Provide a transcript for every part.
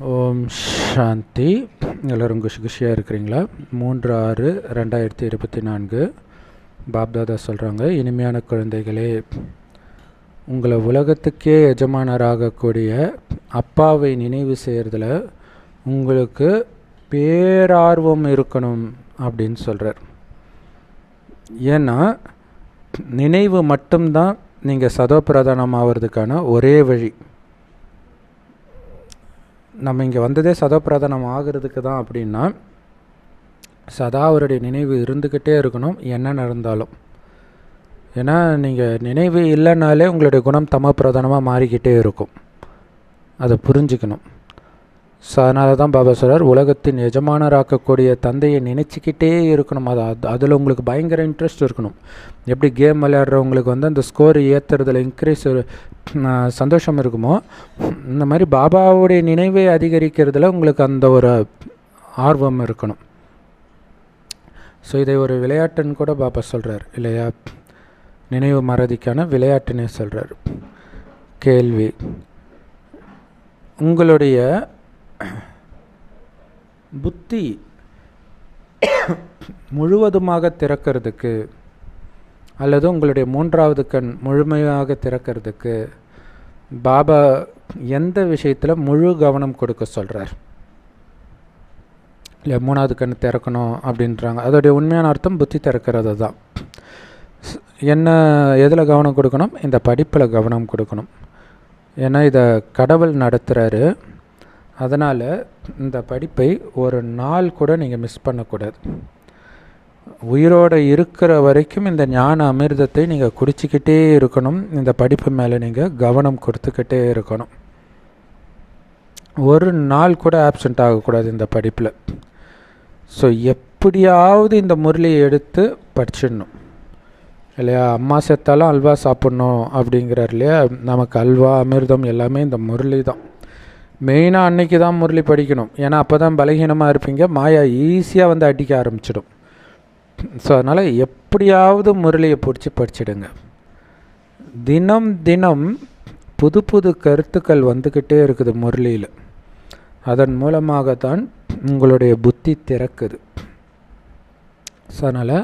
ஓம் சாந்தி. எல்லோரும் குஷியாக இருக்கிறீங்களா? 3/6/2024 பாப்தாதா சொல்கிறாங்க, இனிமையான குழந்தைகளே, உங்களை உலகத்துக்கே எஜமானராகக்கூடிய அப்பாவை நினைவு செய்கிறதுல உங்களுக்கு பேரார்வம் இருக்கணும் அப்படின்னு சொல்கிறார். ஏன்னா நினைவு மட்டும்தான் நீங்கள் சதோப்பிரதானம் ஆகிறதுக்கான ஒரே வழி. நம்ம இங்கே வந்ததே சதோப்பிரதானம் ஆகிறதுக்கு தான். அப்படின்னா சதா அவருடைய நினைவு இருந்துக்கிட்டே இருக்கணும் என்ன நடந்தாலும். ஏன்னா நீங்கள் நினைவு இல்லைனாலே உங்களுடைய குணம் தமப்பிரதானமாக மாறிக்கிட்டே இருக்கும். அதை புரிஞ்சுக்கணும். ஸோ அதனால தான் பாபா சொல்கிறார், உலகத்தின் எஜமானராக்கக்கூடிய தந்தையை நினச்சிக்கிட்டே இருக்கணும். அதில் உங்களுக்கு பயங்கர இன்ட்ரெஸ்ட் இருக்கணும். எப்படி கேம் விளையாடுறவங்களுக்கு அந்த ஸ்கோர் ஏற்றுறதுல இன்க்ரீஸ் சந்தோஷம் இருக்குமோ, இந்த மாதிரி பாபாவுடைய நினைவை அதிகரிக்கிறதுல உங்களுக்கு அந்த ஒரு ஆர்வம் இருக்கணும். ஸோ இதை ஒரு விளையாட்டுன்னு கூட பாபா சொல்கிறார் இல்லையா? நினைவு மறதிக்கான விளையாட்டுன்னே சொல்கிறார். கேள்வி: உங்களுடைய புத்தி முழுவதுமாக திறக்கிறதுக்கு அல்லது உங்களுடைய மூன்றாவது கண் முழுமையாக திறக்கிறதுக்கு பாபா எந்த விஷயத்தில் முழு கவனம் கொடுக்க சொல்கிறார்? இல்லை, மூணாவது கண் திறக்கணும் அப்படின்றாங்க. அதோடைய உண்மையான அர்த்தம் புத்தி திறக்கிறது தான். என்ன எதில் கவனம் கொடுக்கணும்? இந்த படிப்பில் கவனம் கொடுக்கணும். ஏன்னா இதை கடவுள் நடத்துகிறாரு. அதனால் இந்த படிப்பை ஒரு நாள் கூட நீங்கள் மிஸ் பண்ணக்கூடாது. உயிரோடு இருக்கிற வரைக்கும் இந்த ஞான அமிர்தத்தை நீங்கள் குடிச்சிக்கிட்டே இருக்கணும். இந்த படிப்பு மேலே நீங்கள் கவனம் கொடுத்துக்கிட்டே இருக்கணும். ஒரு நாள் கூட ஆப்சண்ட் ஆகக்கூடாது இந்த படிப்பில். ஸோ எப்படியாவது இந்த முரளியை எடுத்து படிச்சிடணும் இல்லையா? அம்மா செத்தாலும் அல்வா சாப்பிட்ணும் அப்படிங்கிறார் இல்லையா? நமக்கு அல்வா அமிர்தம் எல்லாமே இந்த முரளி தான். மெயினாக அன்னைக்கு தான் முரளி படிக்கணும். ஏன்னா அப்போ தான் பலகீனமாக இருப்பீங்க. மாயா ஈஸியாக அடிக்க ஆரம்பிச்சிடும். ஸோ அதனால் எப்படியாவது முரளியை பிடிச்சி படிச்சிடுங்க. தினம் தினம் புது புது கருத்துக்கள் வந்துக்கிட்டே இருக்குது முரளியில். அதன் மூலமாகத்தான் உங்களுடைய புத்தி திறக்குது. ஸோ அதனால்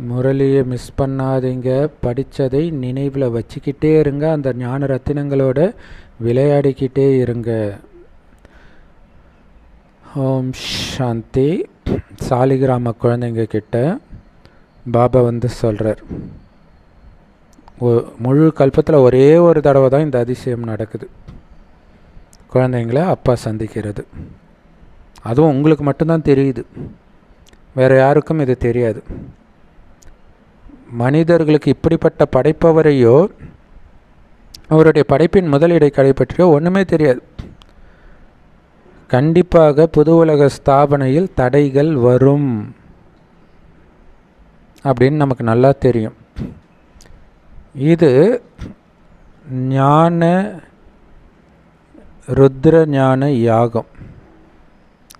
முரளியை மிஸ் பண்ணாதீங்க. படித்ததை நினைவில் வச்சுக்கிட்டே இருங்க. அந்த ஞான ரத்தினங்களோட விளையாடிக்கிட்டே இருங்க. ஓம் சாந்தி. சாலிகிராம குழந்தைங்க கிட்ட பாபா சொல்கிறார், முழு கல்பத்தில் ஒரே ஒரு தடவை தான் இந்த அதிசயம் நடக்குது. குழந்தைங்கள அப்பா சந்திக்கிறது. அதுவும் உங்களுக்கு மட்டும்தான் தெரியுது, வேறு யாருக்கும் இது தெரியாது. மனிதர்களுக்கு இப்படிப்பட்ட படைப்பவரையோ அவருடைய படைப்பின் முதலீடை கடைப்பற்றியோ ஒன்றுமே தெரியாது. கண்டிப்பாக புது உலக ஸ்தாபனையில் தடைகள் வரும் அப்படின்னு நமக்கு நல்லா தெரியும். இது ஞான ருத்ர ஞான யாகம்.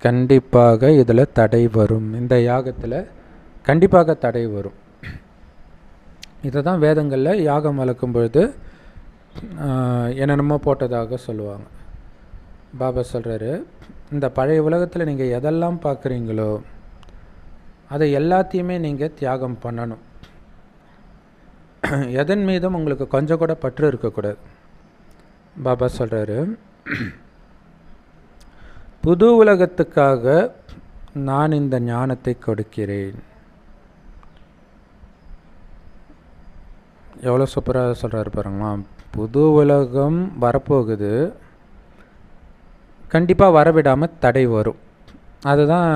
கண்டிப்பாக இதில் தடை வரும். இந்த யாகத்தில் கண்டிப்பாக தடை வரும். இதை தான் வேதங்களில் யாகம் வளர்க்கும் பொழுது என்னென்னமோ போட்டதாக சொல்லுவாங்க. பாபா சொல்கிறாரு, இந்த பழைய உலகத்தில் நீங்கள் எதெல்லாம் பார்க்குறீங்களோ அதை எல்லாத்தையுமே நீங்கள் தியாகம் பண்ணணும். எதன் மீதும் உங்களுக்கு கொஞ்சம் கூட பற்று இருக்கக்கூடாது. பாபா சொல்கிறாரு, புது உலகத்துக்காக நான் இந்த ஞானத்தை கொடுக்கிறேன். எவ்வளோ சூப்பராக சொல்கிறாரு பாருங்களா. புது உலகம் வரப்போகுது, கண்டிப்பாக வரவிடாமல் தடை வரும். அதுதான்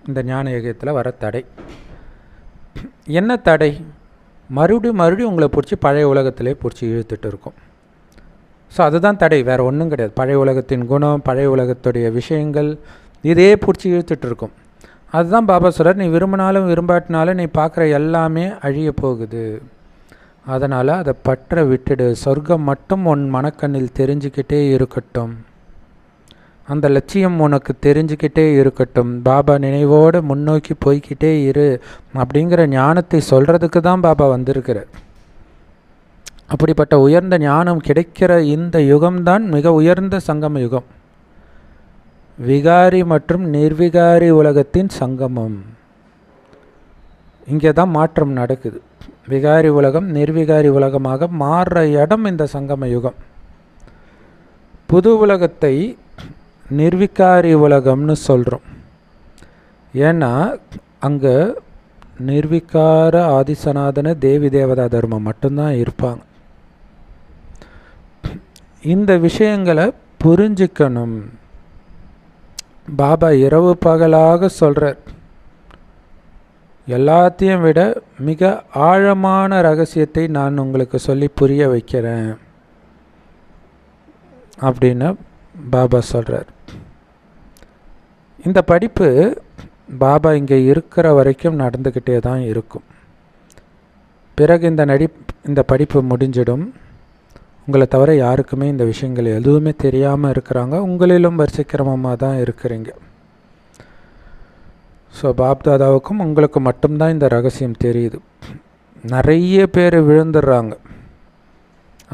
இந்த ஞான யுகத்தில் வர தடை. என்ன தடை? மறுபடியும் உங்களை பிடிச்சி பழைய உலகத்திலே பிடிச்சி இழுத்துட்டு இருக்கும். ஸோ அதுதான் தடை, வேறு ஒன்றும் கிடையாது. பழைய உலகத்தின் குணம், பழைய உலகத்துடைய விஷயங்கள் இதே பிடிச்சி இழுத்துட்டு இருக்கும். அதுதான் பாபா சொல்கிறார், நீ விரும்பினாலும் விரும்பாட்டினாலும் நீ பார்க்குற எல்லாமே அழிய போகுது. அதனால் அதை பற்ற விட்டுடு. சொர்க்கம் மட்டும் உன் மனக்கண்ணில் தெரிஞ்சுக்கிட்டே இருக்கட்டும். அந்த லட்சியம் உனக்கு தெரிஞ்சுக்கிட்டே இருக்கட்டும். பாபா நினைவோடு முன்னோக்கி போய்கிட்டே இரு அப்படிங்கிற ஞானத்தை சொல்கிறதுக்கு தான் பாபா வந்திருக்கிறார். அப்படிப்பட்ட உயர்ந்த ஞானம் கிடைக்கிற இந்த யுகம்தான் மிக உயர்ந்த சங்கம யுகம். விகாரி மற்றும் நிர்விகாரி உலகத்தின் சங்கமம். இங்கே தான் மாற்றம் நடக்குது. விகாரி உலகம் நிர்விகாரி உலகமாக மாறுற இடம் இந்த சங்கம யுகம். புது உலகத்தை நிர்விகாரி உலகம்னு சொல்கிறோம். ஏன்னா அங்கே நிர்விகார ஆதிசனாதன தேவி தேவதா தர்மம் மட்டும்தான் இருப்பாங்க. இந்த விஷயங்களை புரிஞ்சுக்கணும். பாபா இரவு பகலாக சொல்கிறார், எல்லாத்தையும் விட மிக ஆழமான ரகசியத்தை நான் உங்களுக்கு சொல்லி புரிய வைக்கிறேன் அப்படின்னு பாபா சொல்கிறார். இந்த படிப்பு பாபா இங்கே இருக்கிற வரைக்கும் நடந்துக்கிட்டே தான் இருக்கும். பிறகு இந்த படிப்பு முடிஞ்சிடும். உங்களை தவிர யாருக்குமே இந்த விஷயங்கள் எதுவுமே தெரியாமல் இருக்கிறாங்க. உங்களிலும் வரிசைக்கிரமமாக தான் இருக்கிறீங்க. ஸோ பாப்தாதாவுக்கும் உங்களுக்கு மட்டும்தான் இந்த ரகசியம் தெரியுது. நிறைய பேர் விழுந்துடுறாங்க,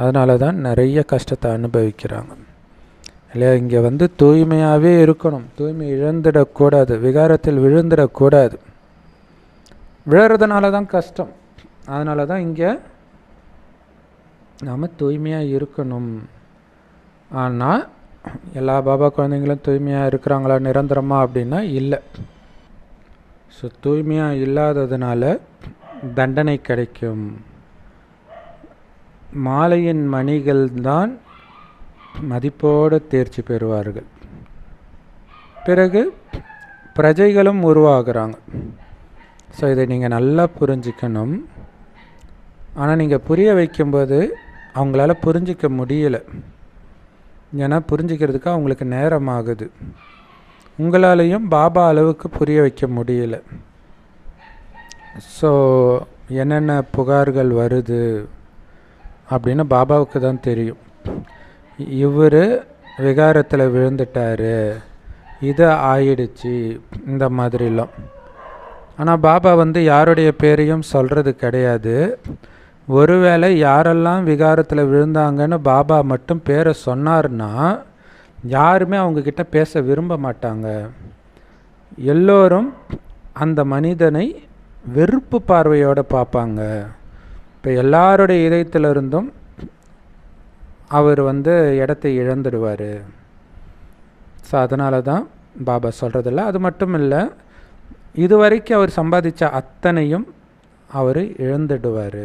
அதனால தான் நிறைய கஷ்டத்தை அனுபவிக்கிறாங்க இல்லையா. இங்கே வந்து தூய்மையாகவே இருக்கணும், தூய்மை இழந்துடக்கூடாது, விகாரத்தில் விழுந்துடக்கூடாது. விழுறதுனால தான் கஷ்டம். அதனால தான் இங்கே நாம் தூய்மையாக இருக்கணும். ஆனால் எல்லா பாபா குழந்தைங்களும் தூய்மையாக இருக்கிறாங்களா நிரந்தரமாக அப்படின்னா இல்லை. ஸோ தூய்மையாக இல்லாததுனால தண்டனை கிடைக்கும். மாலையின் மணிகள் தான் மதிப்போடு தேர்ச்சி பெறுவார்கள். பிறகு பிரஜைகளும் உருவாகிறாங்க. ஸோ இதை நீங்கள் நல்லா புரிஞ்சிக்கணும். ஆனால் நீங்கள் புரிய வைக்கும்போது அவங்களால புரிஞ்சிக்க முடியலை. ஏன்னா புரிஞ்சிக்கிறதுக்கு அவங்களுக்கு நேரம் ஆகுது. உங்களாலையும் பாபா அளவுக்கு புரிய வைக்க முடியல. ஸோ என்னென்ன புகார்கள் வருது அப்படின்னு பாபாவுக்கு தான் தெரியும். இவர் விகாரத்தில் விழுந்துட்டார், இது ஆயிடுச்சு, இந்த மாதிரிலாம். ஆனால் பாபா வந்து யாருடைய பேரையும் சொல்கிறது கிடையாது. ஒருவேளை யாரெல்லாம் விகாரத்தில் விழுந்தாங்கன்னு பாபா மட்டும் பேரை சொன்னார்னா யாருமே அவங்கக்கிட்ட பேச விரும்ப மாட்டாங்க. எல்லோரும் அந்த மனிதனை வெறுப்பு பார்வையோடு பார்ப்பாங்க. இப்போ எல்லாருடைய இதயத்திலிருந்தும் அவர் வந்து இடத்தை இழந்துடுவார். ஸோ அதனால தான் பாபா சொல்கிறதில்ல. அது மட்டும் இல்லை, இதுவரைக்கும் அவர் சம்பாதித்த அத்தனையும் அவர் இழந்துடுவார்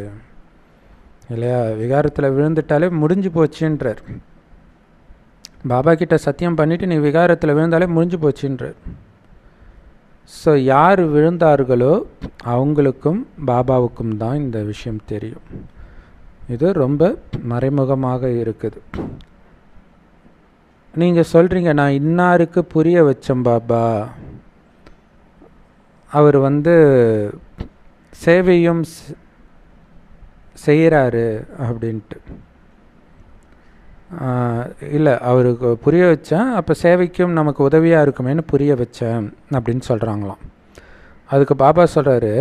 இல்லையா. விகாரத்தில் விழுந்துட்டாலே முடிஞ்சு போச்சுன்றார். பாபா கிட்ட சத்தியம் பண்ணிவிட்டு நீ விகாரத்தில் விழுந்தாலே முடிஞ்சு போச்சுன்றார். ஸோ யார் விழுந்தார்களோ அவங்களுக்கும் பாபாவுக்கும் தான் இந்த விஷயம் தெரியும். இது ரொம்ப மறைமுகமாக இருக்குது. நீங்கள் சொல்கிறீங்க, நான் இன்னாருக்கு புரிய வச்சேன் பாபா, அவர் வந்து சேவையும் செய்கிறாரு அப்படின்ட்டு. இல்லை, அவருக்கு புரிய வச்சேன், அப்போ சேவைக்கும் நமக்கு உதவியாக இருக்குமேனு புரிய வச்சேன் அப்படின்னு சொல்கிறாங்களாம். அதுக்கு பாபா சொல்கிறாரு,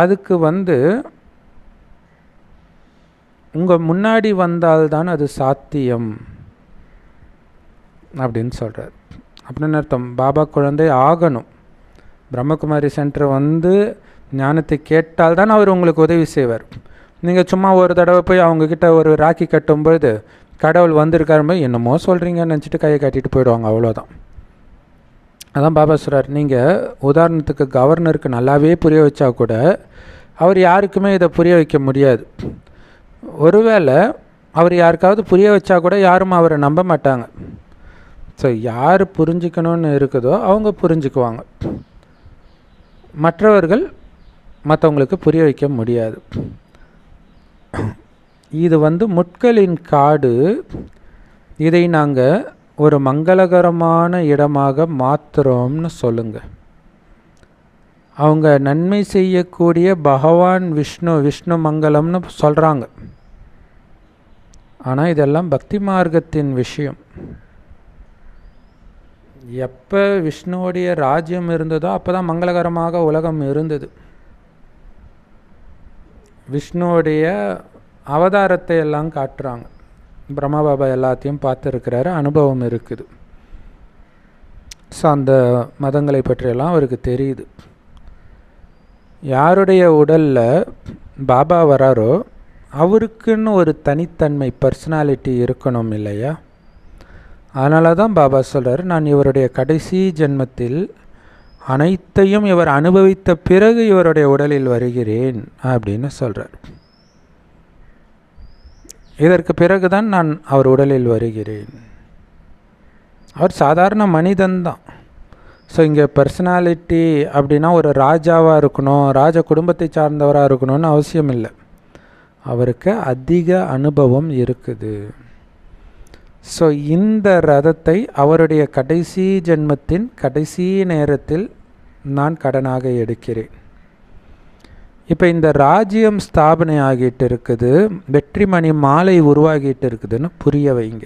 அதுக்கு வந்து உங்கள் முன்னாடி வந்தால்தான் அது சாத்தியம் அப்படின்னு சொல்கிறார். அப்படின்னு அர்த்தம், பாபா குழந்தை ஆகணும். பிரம்மகுமாரி சென்டர் வந்து ஞானத்தை கேட்டால்தான் அவர் உங்களுக்கு உதவி செய்வார். நீங்கள் சும்மா ஒரு தடவை போய் அவங்கக்கிட்ட ஒரு ராக்கி கட்டும்பொழுது கடவுள் வந்திருக்காருமே என்னமோ சொல்கிறீங்கன்னு நினச்சிட்டு கையை கட்டிட்டு போயிடுவாங்க, அவ்வளோதான். அதான் பாபா சொல்கிறார், நீங்கள் உதாரணத்துக்கு கவர்னருக்கு நல்லாவே புரிய வச்சா கூட அவர் யாருக்குமே இதை புரிய வைக்க முடியாது. ஒருவேளை அவர் யாருக்காவது புரிய வச்சா கூட யாரும் அவரை நம்ப மாட்டாங்க. ஸோ யார் புரிஞ்சுக்கணும்னு இருக்குதோ அவங்க புரிஞ்சுக்குவாங்க. மற்றவர்கள் மற்றவங்களுக்கு புரிய வைக்க முடியாது. இது வந்து முட்களின் காடு. இதை நாங்கள் ஒரு மங்களகரமான இடமாக மாற்றுறோம்னு சொல்லுங்கள். அவங்க நன்மை செய்யக்கூடிய பகவான் விஷ்ணு மங்களம்னு சொல்கிறாங்க. ஆனால் இதெல்லாம் பக்தி மார்க்கத்தின் விஷயம். எப்போ விஷ்ணுவோடைய ராஜ்யம் இருந்ததோ அப்போ தான் மங்களகரமாக உலகம் இருந்தது. விஷ்ணுவோடைய அவதாரத்தை எல்லாம் காட்டுறாங்க. பிரம்மா பாபா எல்லாத்தையும் பார்த்துருக்கிறாரு, அனுபவம் இருக்குது. ஸோ அந்த மதங்களை பற்றியெல்லாம் அவருக்கு தெரியுது. யாருடைய உடலில் பாபா வராரோ அவருக்குன்னு ஒரு தனித்தன்மை, பர்சனாலிட்டி இருக்கணும் இல்லையா? அதனால தான் பாபா சொல்கிறார், நான் இவருடைய கடைசி ஜென்மத்தில் அனைத்தையும் இவர் அனுபவித்த பிறகு இவருடைய உடலில் வருகிறேன் அப்படின்னு சொல்கிறார். இதற்கு பிறகுதான் நான் அவர் உடலில் வருகிறேன். அவர் சாதாரண மனிதன்தான். ஸோ இங்கே பர்சனாலிட்டி அப்படின்னா ஒரு ராஜாவாக இருக்கணும், ராஜ குடும்பத்தை சார்ந்தவராக இருக்கணும்னு அவசியம் இல்லை. அவருக்கு அதிக அனுபவம் இருக்குது. ஸோ இந்த ரதத்தை அவருடைய கடைசி ஜென்மத்தின் கடைசி நேரத்தில் நான் கடனாக எடுக்கிறேன். இப்போ இந்த ராஜ்யம் ஸ்தாபனை ஆகிட்டு இருக்குது, வெற்றிமணி மாலை உருவாகிட்டு இருக்குதுன்னு புரிய வைங்க.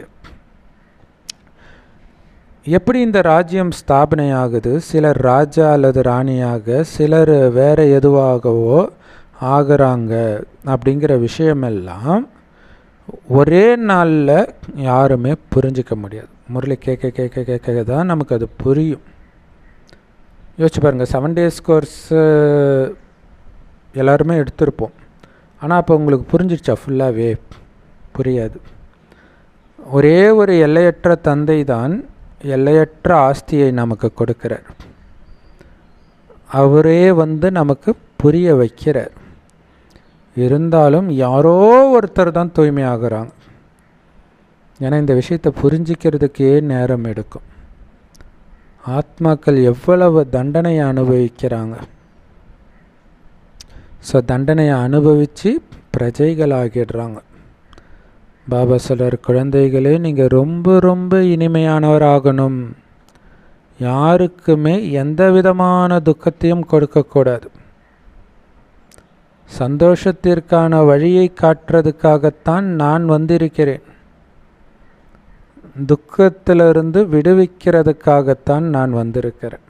எப்படி இந்த ராஜ்யம் ஸ்தாபனை ஆகுது? சிலர் ராஜா அல்லது ராணியாக, சிலர் வேறு எதுவாகவோ ஆகிறாங்க அப்படிங்கிற விஷயமெல்லாம் ஒரே நாளில் யாருமே புரிஞ்சிக்க முடியாது. முரளி கேட்க கேட்க கேட்க தான் நமக்கு அது புரியும். யோசிச்சு பாருங்கள், 7 days கோர்ஸு எல்லாருமே எடுத்திருப்போம். ஆனால் அப்போ உங்களுக்கு புரிஞ்சிடுச்சா? ஃபுல்லாகவே புரியாது. ஒரே ஒரு எல்லையற்ற தந்தை தான் எல்லையற்ற ஆஸ்தியை நமக்கு கொடுக்கிறார். அவரே நமக்கு புரிய வைக்கிறார். இருந்தாலும் யாரோ ஒருத்தர் தான் தூய்மையாகிறாங்க. ஏன்னா இந்த விஷயத்தை புரிஞ்சிக்கிறதுக்கே நேரம் எடுக்கும். ஆத்மாக்கள் எவ்வளவு தண்டனையை அனுபவிக்கிறாங்க. ஸோ தண்டனையை அனுபவித்து பிரஜைகளாகிடுறாங்க. பாபா சொல்கிறார், குழந்தைகளே நீங்கள் ரொம்ப ரொம்ப இனிமையானவராகணும். யாருக்குமே எந்த விதமான துக்கத்தையும் கொடுக்கக்கூடாது. சந்தோஷத்திற்கான வழியை காட்டுறதுக்காகத்தான் நான் வந்திருக்கிறேன். துக்கத்திலிருந்து விடுவிக்கிறதுக்காகத்தான் நான் வந்திருக்கிறேன்.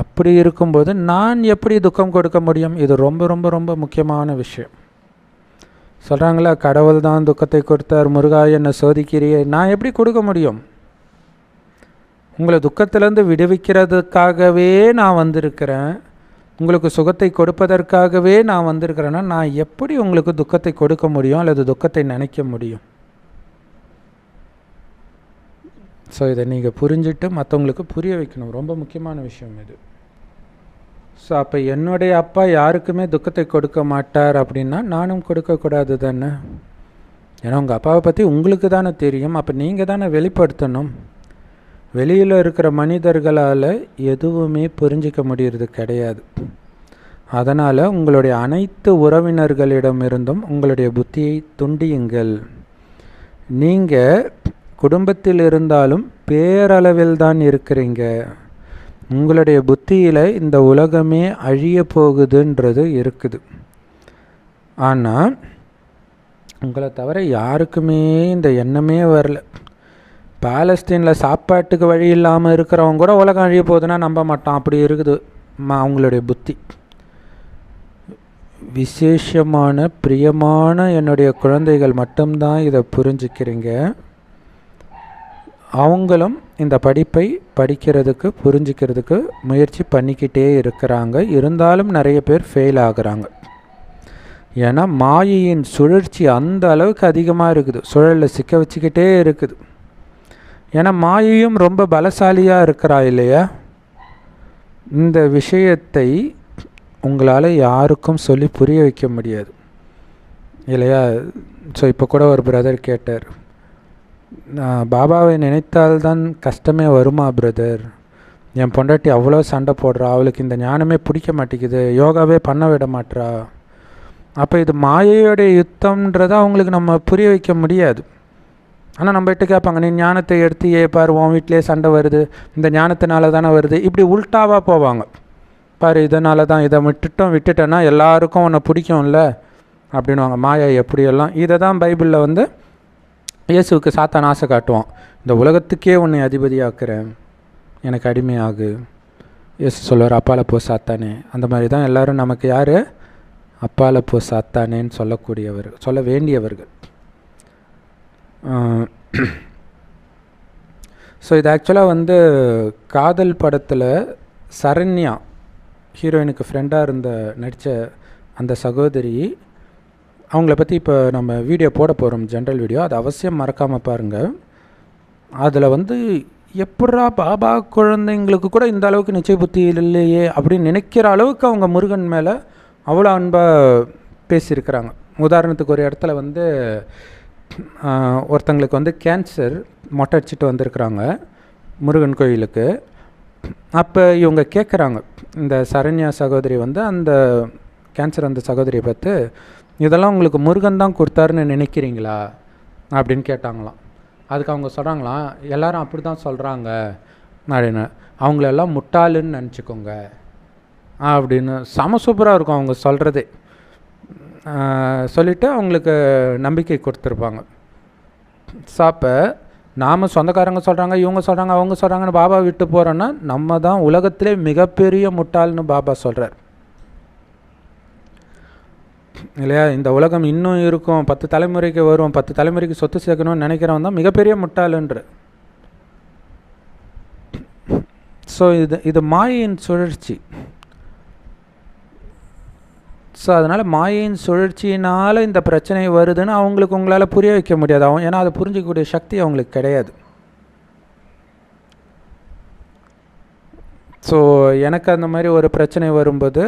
அப்படி இருக்கும்போது நான் எப்படி துக்கம் கொடுக்க முடியும்? இது ரொம்ப ரொம்ப ரொம்ப முக்கியமான விஷயம். சொல்கிறாங்களா, கடவுள் தான் துக்கத்தை கொடுத்தார், முருகா என்னை சோதிக்கிறியே. நான் எப்படி கொடுக்க முடியும்? உங்களை துக்கத்திலேருந்து விடுவிக்கிறதுக்காகவே நான் வந்திருக்கிறேன். உங்களுக்கு சுகத்தை கொடுப்பதற்காகவே நான் வந்திருக்கிறேன்னா நான் எப்படி உங்களுக்கு துக்கத்தை கொடுக்க முடியும் அல்லது துக்கத்தை நினைக்க முடியும்? ஸோ இதை நீங்கள் புரிஞ்சுட்டு மற்றவங்களுக்கு புரிய வைக்கணும். ரொம்ப முக்கியமான விஷயம் இது. ஸோ அப்போ என்னுடைய அப்பா யாருக்குமே துக்கத்தை கொடுக்க மாட்டார் அப்படின்னா நானும் கொடுக்கக்கூடாது தானே? ஏன்னா உங்கள் அப்பாவை பற்றி உங்களுக்கு தானே தெரியும். அப்போ நீங்கள் தானே வெளிப்படுத்தணும். வெளியில் இருக்கிற மனிதர்களால் எதுவுமே புரிஞ்சிக்க முடியறது கிடையாது. அதனால் உங்களுடைய அனைத்து உறவினர்களிடமிருந்தும் உங்களுடைய புத்தியை துண்டியுங்கள். நீங்கள் குடும்பத்தில் இருந்தாலும் பேரளவில் தான் இருக்கிறீங்க. உங்களுடைய புத்தியில் இந்த உலகமே அழிய போகுதுன்றது இருக்குது. ஆனால் உங்களை தவிர யாருக்குமே இந்த எண்ணமே வரல. பாலஸ்தீனில் சாப்பாட்டுக்கு வழி இல்லாமல் இருக்கிறவங்க கூட உலகம் அழிய போகுதுன்னா நம்ப மாட்டான். அப்படி இருக்குது அவங்களுடைய புத்தி. விசேஷமான பிரியமான என்னுடைய குழந்தைகள் மட்டும்தான் இதை புரிஞ்சுக்கிறீங்க. அவங்களும் இந்த படிப்பை படிக்கிறதுக்கு புரிஞ்சிக்கிறதுக்கு முயற்சி பண்ணிக்கிட்டே இருக்கிறாங்க. இருந்தாலும் நிறைய பேர் ஃபெயில் ஆகுறாங்க. ஏன்னா மாயையின் சுழற்சி அந்த அளவுக்கு அதிகமாக இருக்குது. சுழலில் சிக்க வச்சுக்கிட்டே இருக்குது. ஏன்னா மாயையும் ரொம்ப பலசாலியாக இருக்கிறா இல்லையா? இந்த விஷயத்தை உங்களால் யாருக்கும் சொல்லி புரிய வைக்க முடியாது இல்லையா? ஸோ இப்போ கூட ஒரு பிரதர் கேட்டார், பாபாவை நினைத்தால்தான் கஷ்டமே வருமா பிரதர்? என் பொண்டாட்டி அவ்வளோ சண்டை போடுறா, அவளுக்கு இந்த ஞானமே பிடிக்க மாட்டேங்குது, யோகாவே பண்ண விட மாட்டா. அப்போ இது மாயையோடைய யுத்தம்ன்றதை அவங்களுக்கு நம்ம புரிய வைக்க முடியாது. ஆனால் நம்ம கிட்ட கேட்பாங்க, நீ ஞானத்தை எடுத்து பாரு, உன் வீட்டிலே சண்டை வருது, இந்த ஞானத்தினால தானே வருது. இப்படி உல்ட்டாவாக போவாங்க. பாரு, இதனால தான், இதை விட்டுட்டேன்னா எல்லாருக்கும் உன்னை பிடிக்கும்ல அப்படின்வாங்க. மாயா எப்படியெல்லாம் இதை தான் பைபிளில் இயேசுவுக்கு சாத்தான் ஆசை காட்டுவான். இந்த உலகத்துக்கே உன்னை அதிபதியாக்குறேன், எனக்கு அடிமையாகு. இயேசு சொல்லுவார், அப்பால போ சாத்தானே. அந்த மாதிரி தான் எல்லோரும் நமக்கு யார்? அப்பால போ சாத்தானேன்னு சொல்ல வேண்டியவர்கள். ஸோ இது ஆக்சுவலாக வந்து காதல் படத்தில் சரண்யா ஹீரோயினுக்கு ஃப்ரெண்டாக நடித்த அந்த சகோதரி, அவங்கள பற்றி இப்போ நம்ம வீடியோ போட போகிறோம், ஜென்ரல் வீடியோ. அது அவசியம் மறக்காமல் பாருங்கள். அதில் வந்து எப்படா பாபா குழந்தைங்களுக்கு கூட இந்த அளவுக்கு நிச்சய புத்தி இல்லையே அப்படின்னு நினைக்கிற அளவுக்கு அவங்க முருகன் மேலே அவ்வளோ அன்பாக பேசியிருக்கிறாங்க. உதாரணத்துக்கு ஒரு இடத்துல வந்து ஒருத்தங்களுக்கு வந்து கேன்சர், மொட்டை அடிச்சுட்டு வந்திருக்கிறாங்க முருகன் கோயிலுக்கு. அப்போ இவங்க கேட்குறாங்க, இந்த சரண்யா சகோதரி வந்து அந்த கேன்சர் அந்த சகோதரியை பார்த்து, இதெல்லாம் உங்களுக்கு முருகன் தான் கொடுத்தாருன்னு நினைக்கிறீங்களா அப்படின்னு கேட்டாங்களாம். அதுக்கு அவங்க சொல்கிறாங்களாம், எல்லாரும் அப்படி தான் சொல்கிறாங்க அப்படின்னு, அவங்களெல்லாம் முட்டாளுன்னு நினச்சிக்கோங்க அப்படின்னு. செம சூப்பராக இருக்கும் அவங்க சொல்கிறதே. சொல்லிவிட்டு அவங்களுக்கு நம்பிக்கை கொடுத்துருப்பாங்க. ஸோ அப்போ நாம் சொந்தக்காரங்க சொல்கிறாங்க, இவங்க சொல்கிறாங்க, அவங்க சொல்கிறாங்கன்னு பாபா விட்டு போகிறோன்னா நம்ம தான் உலகத்திலே மிகப்பெரிய முட்டாள்னு பாபா சொல்கிறார் இல்லையா? இந்த உலகம் இன்னும் இருக்கும், 10 தலைமுறைக்கு வரும், 10 தலைமுறைக்கு சொத்து சேர்க்கணும்னு நினைக்கிறவன் தான் மிகப்பெரிய முட்டாளுன்ற. ஸோ இது மாயையின் சுழற்சி. ஸோ அதனால் மாயையின் சுழற்சியினால் இந்த பிரச்சனை வருதுன்னு அவங்களுக்கு உங்களால் புரிய வைக்க முடியாது. ஏன்னா அதை புரிஞ்சிக்கக்கூடிய சக்தி அவங்களுக்கு கிடையாது. ஸோ எனக்கு அந்த மாதிரி ஒரு பிரச்சனை வரும்போது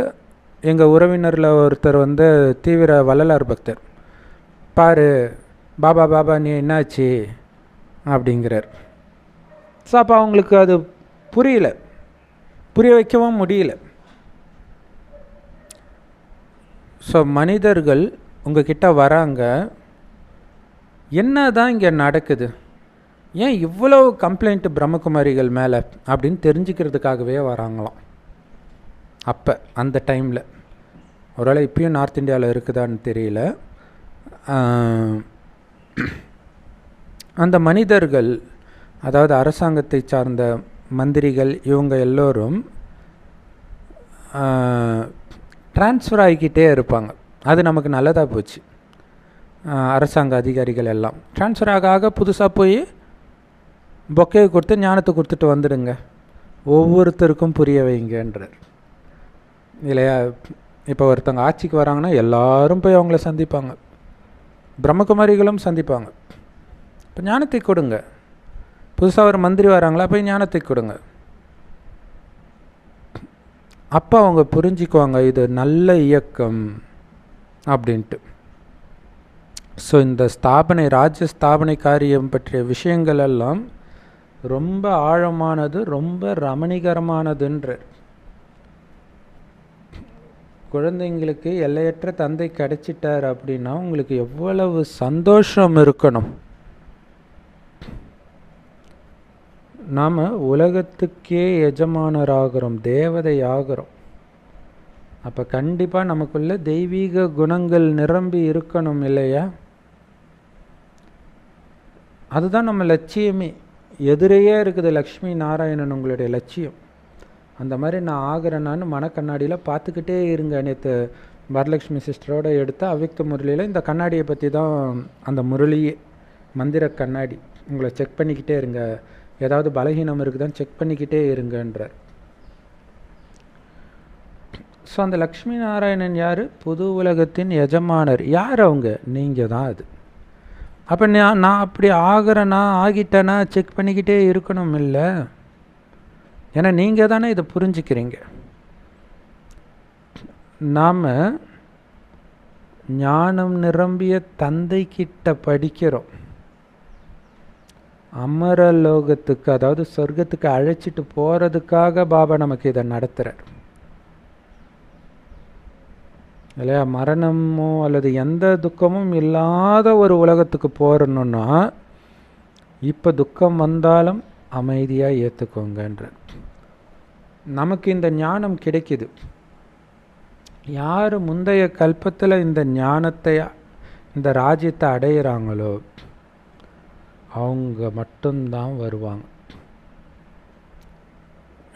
எங்கள் உறவினரில் ஒருத்தர் வந்து தீவிர வள்ளலார் பக்தர், பாரு பாபா பாபா நீ என்னாச்சு அப்படிங்கிறார். ஸோ அப்போ அவங்களுக்கு அது புரிய வைக்கவும் முடியல. ஸோ மனிதர்கள் உங்ககிட்ட வராங்க, என்ன தான் இங்கே நடக்குது, ஏன் இவ்வளோ கம்ப்ளைண்ட்டு பிரம்மகுமாரிகள் மேலே அப்படின்னு தெரிஞ்சுக்கிறதுக்காகவே வராங்களாம். அப்போ அந்த டைமில் ஒருவேளை இப்பயும் நார்த் இந்தியாவில் இருக்குதான்னு தெரியல. அந்த மனிதர்கள், அதாவது அரசாங்கத்தை சார்ந்த மந்திரிகள், இவங்க எல்லோரும் ட்ரான்ஸ்ஃபர் ஆகிக்கிட்டே இருப்பாங்க. அது நமக்கு நல்லதாக போச்சு. அரசாங்க அதிகாரிகள் எல்லாம் ட்ரான்ஸ்ஃபர் ஆக புதுசாக போய் பொக்கையை கொடுத்து ஞானத்தை கொடுத்துட்டு வந்துடுங்க, ஒவ்வொருத்தருக்கும் புரிய வைங்கன்றார் இல்லையா? இப்போ ஒருத்தவங்க ஆட்சிக்கு வராங்கன்னா எல்லாரும் போய் அவங்கள சந்திப்பாங்க, பிரம்மகுமாரிகளும் சந்திப்பாங்க. இப்போ ஞானத்தை கொடுங்க. புதுசாக ஒரு மந்திரி வராங்களா, போய் ஞானத்தை கொடுங்க. அப்போ அவங்க புரிஞ்சுக்குவாங்க இது நல்ல இயக்கம் அப்படின்ட்டு. ஸோ இந்த ஸ்தாபனை, ராஜ்ய ஸ்தாபனை காரியம் பற்றிய விஷயங்கள் எல்லாம் ரொம்ப ஆழமானது, ரொம்ப ரமணிகரமானதுன்ற. குழந்தைங்களுக்கு எல்லையற்ற தந்தை கிடைச்சிட்டார் அப்படின்னா உங்களுக்கு எவ்வளவு சந்தோஷம் இருக்கணும். நாம் உலகத்துக்கே எஜமானராகிறோம், தேவதை ஆகிறோம். அப்போ கண்டிப்பாக நமக்குள்ள தெய்வீக குணங்கள் நிரம்பி இருக்கணும் இல்லையா? அதுதான் நம்ம லட்சியமே. எதிரையே இருக்குது லக்ஷ்மி நாராயணன் உங்களுடைய லட்சியம். அந்த மாதிரி நான் ஆகிறேன்னான்னு மனக்கண்ணாடியில் பார்த்துக்கிட்டே இருங்க. நேற்று வரலட்சுமி சிஸ்டரோடு எடுத்த அவ்விக்த முரளியில் இந்த கண்ணாடியை பற்றி தான் அந்த முரளியே, மந்திர கண்ணாடி. உங்களை செக் பண்ணிக்கிட்டே இருங்க, ஏதாவது பலகீனம் இருக்குதான்னு செக் பண்ணிக்கிட்டே இருங்கன்றார். ஸோ அந்த லக்ஷ்மி நாராயணன் யார்? புது உலகத்தின் எஜமானர். யார் அவங்க? நீங்கள் தான் அது. அப்போ நான் அப்படி ஆகிறேன்னா, ஆகிட்டேன்னா செக் பண்ணிக்கிட்டே இருக்கணும் இல்லை? ஏன்னா நீங்கள் தானே இதை புரிஞ்சுக்கிறீங்க. நாம் ஞானம் நிரம்பிய தந்தை கிட்ட படிக்கிறோம். அமரலோகத்துக்கு, அதாவது சொர்க்கத்துக்கு அழைச்சிட்டு போகிறதுக்காக பாபா நமக்கு இதை நடத்துகிறார் இல்லையா? மரணமோ அல்லது எந்த துக்கமும் இல்லாத ஒரு உலகத்துக்கு போகிறணுன்னா இப்போ துக்கம் வந்தாலும் அமைதியாக ஏற்றுக்கோங்கன்ற. நமக்கு இந்த ஞானம் கிடைக்குது. யார் முந்தைய கல்பத்தில் இந்த ஞானத்தை, இந்த ராஜ்யத்தை அடையிறாங்களோ அவங்க மட்டும்தான் வருவாங்க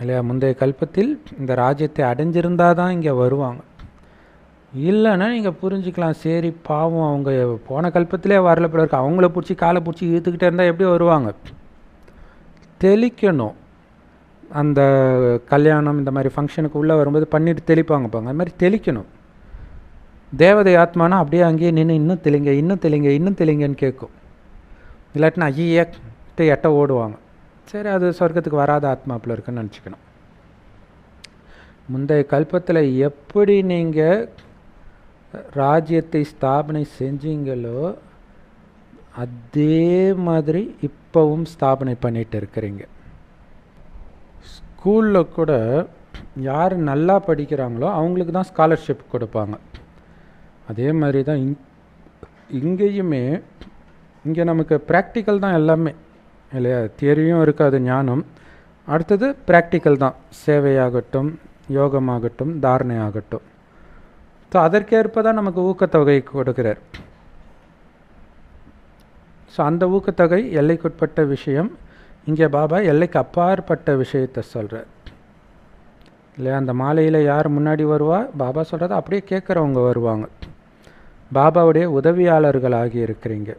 இல்லையா? முந்தைய கல்பத்தில் இந்த ராஜ்யத்தை அடைஞ்சிருந்தால் தான் இங்கே வருவாங்க. இல்லைன்னா நீங்கள் புரிஞ்சுக்கலாம், சரி பாவம் அவங்க போன கல்பத்திலே வரல போல இருக்கு, அவங்கள பிடிச்சி காலை பிடிச்சி இழுத்துக்கிட்டே இருந்தால் எப்படி வருவாங்க? தெளிக்கணும். அந்த கல்யாணம் இந்த மாதிரி ஃபங்க்ஷனுக்கு உள்ளே வரும்போது பண்ணிட்டு தெளிப்பாங்க அது மாதிரி தெளிக்கணும். தேவதை ஆத்மானா அப்படியே அங்கேயே நின்று இன்னும் தெளிங்க இன்னும் தெளிங்க இன்னும் தெளிங்கன்னு கேட்கும். இல்லாட்டினா ஐயேட்டு எட்ட ஓடுவாங்க. சரி, அது சொர்க்கத்துக்கு வராத ஆத்மாப்பில் இருக்குன்னு நினச்சிக்கணும். முந்தைய கல்பத்தில் எப்படி நீங்கள் ராஜ்யத்தை ஸ்தாபனை செஞ்சீங்களோ அதே மாதிரி இப்போவும் ஸ்தாபனை பண்ணிட்டு இருக்கிறீங்க. ஸ்கூலில் கூட யார் நல்லா படிக்கிறாங்களோ அவங்களுக்கு தான் ஸ்காலர்ஷிப் கொடுப்பாங்க. அதே மாதிரி தான் இங்கேயுமே இங்கே நமக்கு ப்ராக்டிக்கல் தான் எல்லாமே இல்லையா? தியரியும் இருக்காது, ஞானம். அடுத்தது ப்ராக்டிக்கல் தான், சேவையாகட்டும், யோகமாகட்டும், தாரணை ஆகட்டும். ஸோ அதற்கேற்ப தான் நமக்கு ஊக்கத்தொகை கொடுக்கிறார். ஸோ அந்த ஊக்கத்தொகை எல்லைக்குட்பட்ட விஷயம். இங்கே பாபா எல்லைக்கு அப்பாற்பட்ட விஷயத்தை சொல்கிறார் இல்லையா? அந்த மாலையில் யார் முன்னாடி வருவா? பாபா சொல்கிறத அப்படியே கேட்குறவங்க வருவாங்க. பாபாவுடைய உதவியாளர்களாகி இருக்கிறீங்க.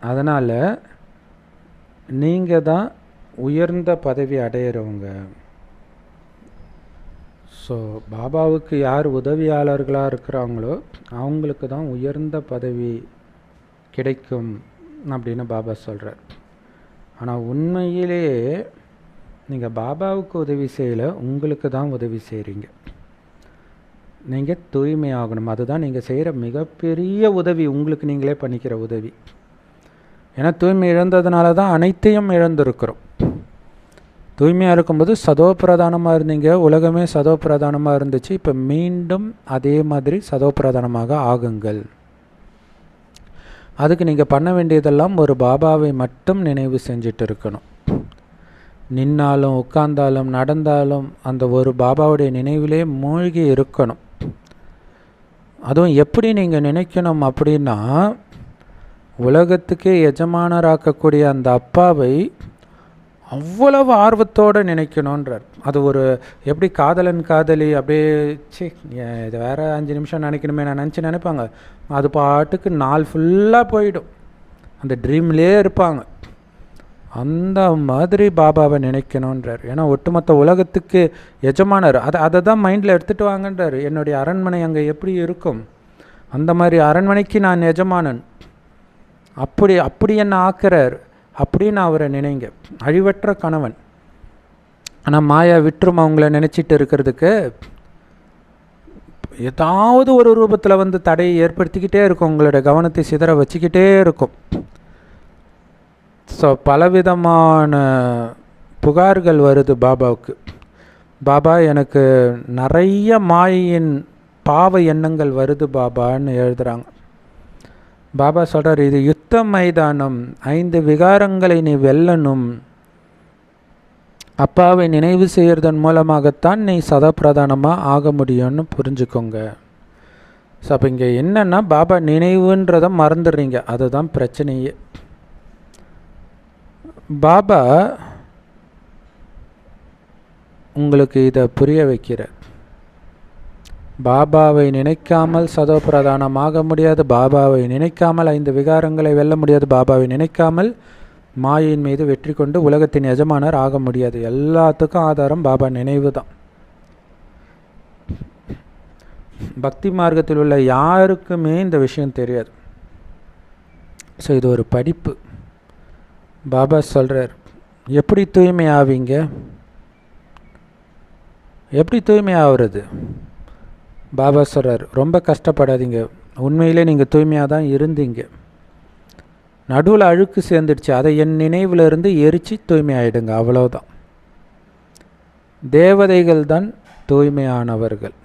அதனால் நீங்கள் தான் உயர்ந்த பதவி அடையிறவங்க. ஸோ பாபாவுக்கு யார் உதவியாளர்களாக இருக்கிறாங்களோ அவங்களுக்கு தான் உயர்ந்த பதவி கிடைக்கும் அப்படின்னு பாபா சொல்கிறார். ஆனால் உண்மையிலேயே நீங்கள் பாபாவுக்கு உதவி செய்யலை, உங்களுக்கு தான் உதவி செய்கிறீங்க. நீங்கள் தூய்மையாகணும். அதுதான் நீங்கள் செய்கிற மிகப்பெரிய உதவி, உங்களுக்கு நீங்களே பண்ணிக்கிற உதவி. ஏன்னா தூய்மை இழந்ததுனால தான் அனைத்தையும் இழந்திருக்கிறோம். தூய்மையாக இருக்கும்போது சதோ பிரதானமாக இருந்தீங்க, உலகமே சதோ பிரதானமாக இருந்துச்சு. இப்போ மீண்டும் அதே மாதிரி சதோ பிரதானமாக ஆகுங்கள். அதுக்கு நீங்கள் பண்ண வேண்டியதெல்லாம் ஒரு பாபாவை மட்டும் நினைவு செஞ்சுட்டு இருக்கணும். நின்னாலும் உட்கார்ந்தாலும் நடந்தாலும் அந்த ஒரு பாபாவுடைய நினைவிலே மூழ்கி இருக்கணும். அதுவும் எப்படி நீங்கள் நினைக்கணும் அப்படின்னா, உலகத்துக்கே எஜமானராக்கக்கூடிய அந்த அப்பாவை அவ்வளவு ஆர்வத்தோடு நினைக்கணுன்றார். அது ஒரு எப்படி காதலன் காதலி அப்படியே இது வேறு 5 நிமிஷம் நினைக்கணுமே நான் நினைப்பாங்க. அது பாட்டுக்கு நாள் ஃபுல்லாக போயிடும், அந்த ட்ரீம்லேயே இருப்பாங்க. அந்த மாதிரி பாபாவை நினைக்கணுன்றார். ஏன்னா ஒட்டுமொத்த உலகத்துக்கு எஜமானர். அதை தான் மைண்டில் எடுத்துகிட்டு வாங்கன்றார். என்னுடைய அரண்மனை அங்கே எப்படி இருக்கும், அந்த மாதிரி அரண்மனைக்கு நான் எஜமானன். அப்படி என்ன ஆக்குறார் அப்படின்னு அவரை நினைங்க. அழிவற்ற கணவன். ஆனால் மாயா விட்டுரும் அவங்கள நினச்சிட்டு இருக்கிறதுக்கு. ஏதாவது ஒரு ரூபத்தில் வந்து தடையை ஏற்படுத்திக்கிட்டே இருக்கும், உங்களோட கவனத்தை சிதற வச்சுக்கிட்டே இருக்கும். ஸோ பலவிதமான புகார்கள் வருது பாபாவுக்கு. பாபா எனக்கு நிறைய மாயின் பாவ எண்ணங்கள் வருது பாபான்னு எழுதுகிறாங்க. பாபா சொல்கிறார், இது யுத்த மைதானம், 5 விகாரங்களை நீ வெல்லணும். அப்பாவை நினைவு செய்கிறதன் மூலமாகத்தான் நீ சதப்பிரதானமாக ஆக முடியும்னு புரிஞ்சுக்கோங்க. ஸோ அப்போ இங்கே என்னென்னா, பாபா நினைவுன்றதை மறந்துடுறீங்க, அதுதான் பிரச்சனையே. பாபா உங்களுக்கு இதை புரிய வைக்கிறார். பாபாவை நினைக்காமல் சதோ பிரதானமாக முடியாது, பாபாவை நினைக்காமல் 5 விகாரங்களை வெல்ல முடியாது, பாபாவை நினைக்காமல் மாயின் மீது வெற்றி கொண்டு உலகத்தின் எஜமானர் ஆக முடியாது. எல்லாத்துக்கும் ஆதாரம் பாபா நினைவு தான். பக்தி மார்க்கத்தில் உள்ள யாருக்குமே இந்த விஷயம் தெரியாது. ஸோ இது ஒரு படிப்பு. பாபா சொல்கிறார், எப்படி தூய்மை ஆவீங்க, எப்படி தூய்மை ஆகிறது? பாபா சொல்கிறார், ரொம்ப கஷ்டப்படாதீங்க, உண்மையிலே நீங்கள் தூய்மையாக தான் இருந்தீங்க. நடுவில் அழுக்கு சேர்ந்துடுச்சு, அதை என் நினைவில் இருந்து எரிச்சு தூய்மை ஆகிடுங்க, அவ்வளோதான். தேவதைகள் தான் தூய்மையானவர்கள்.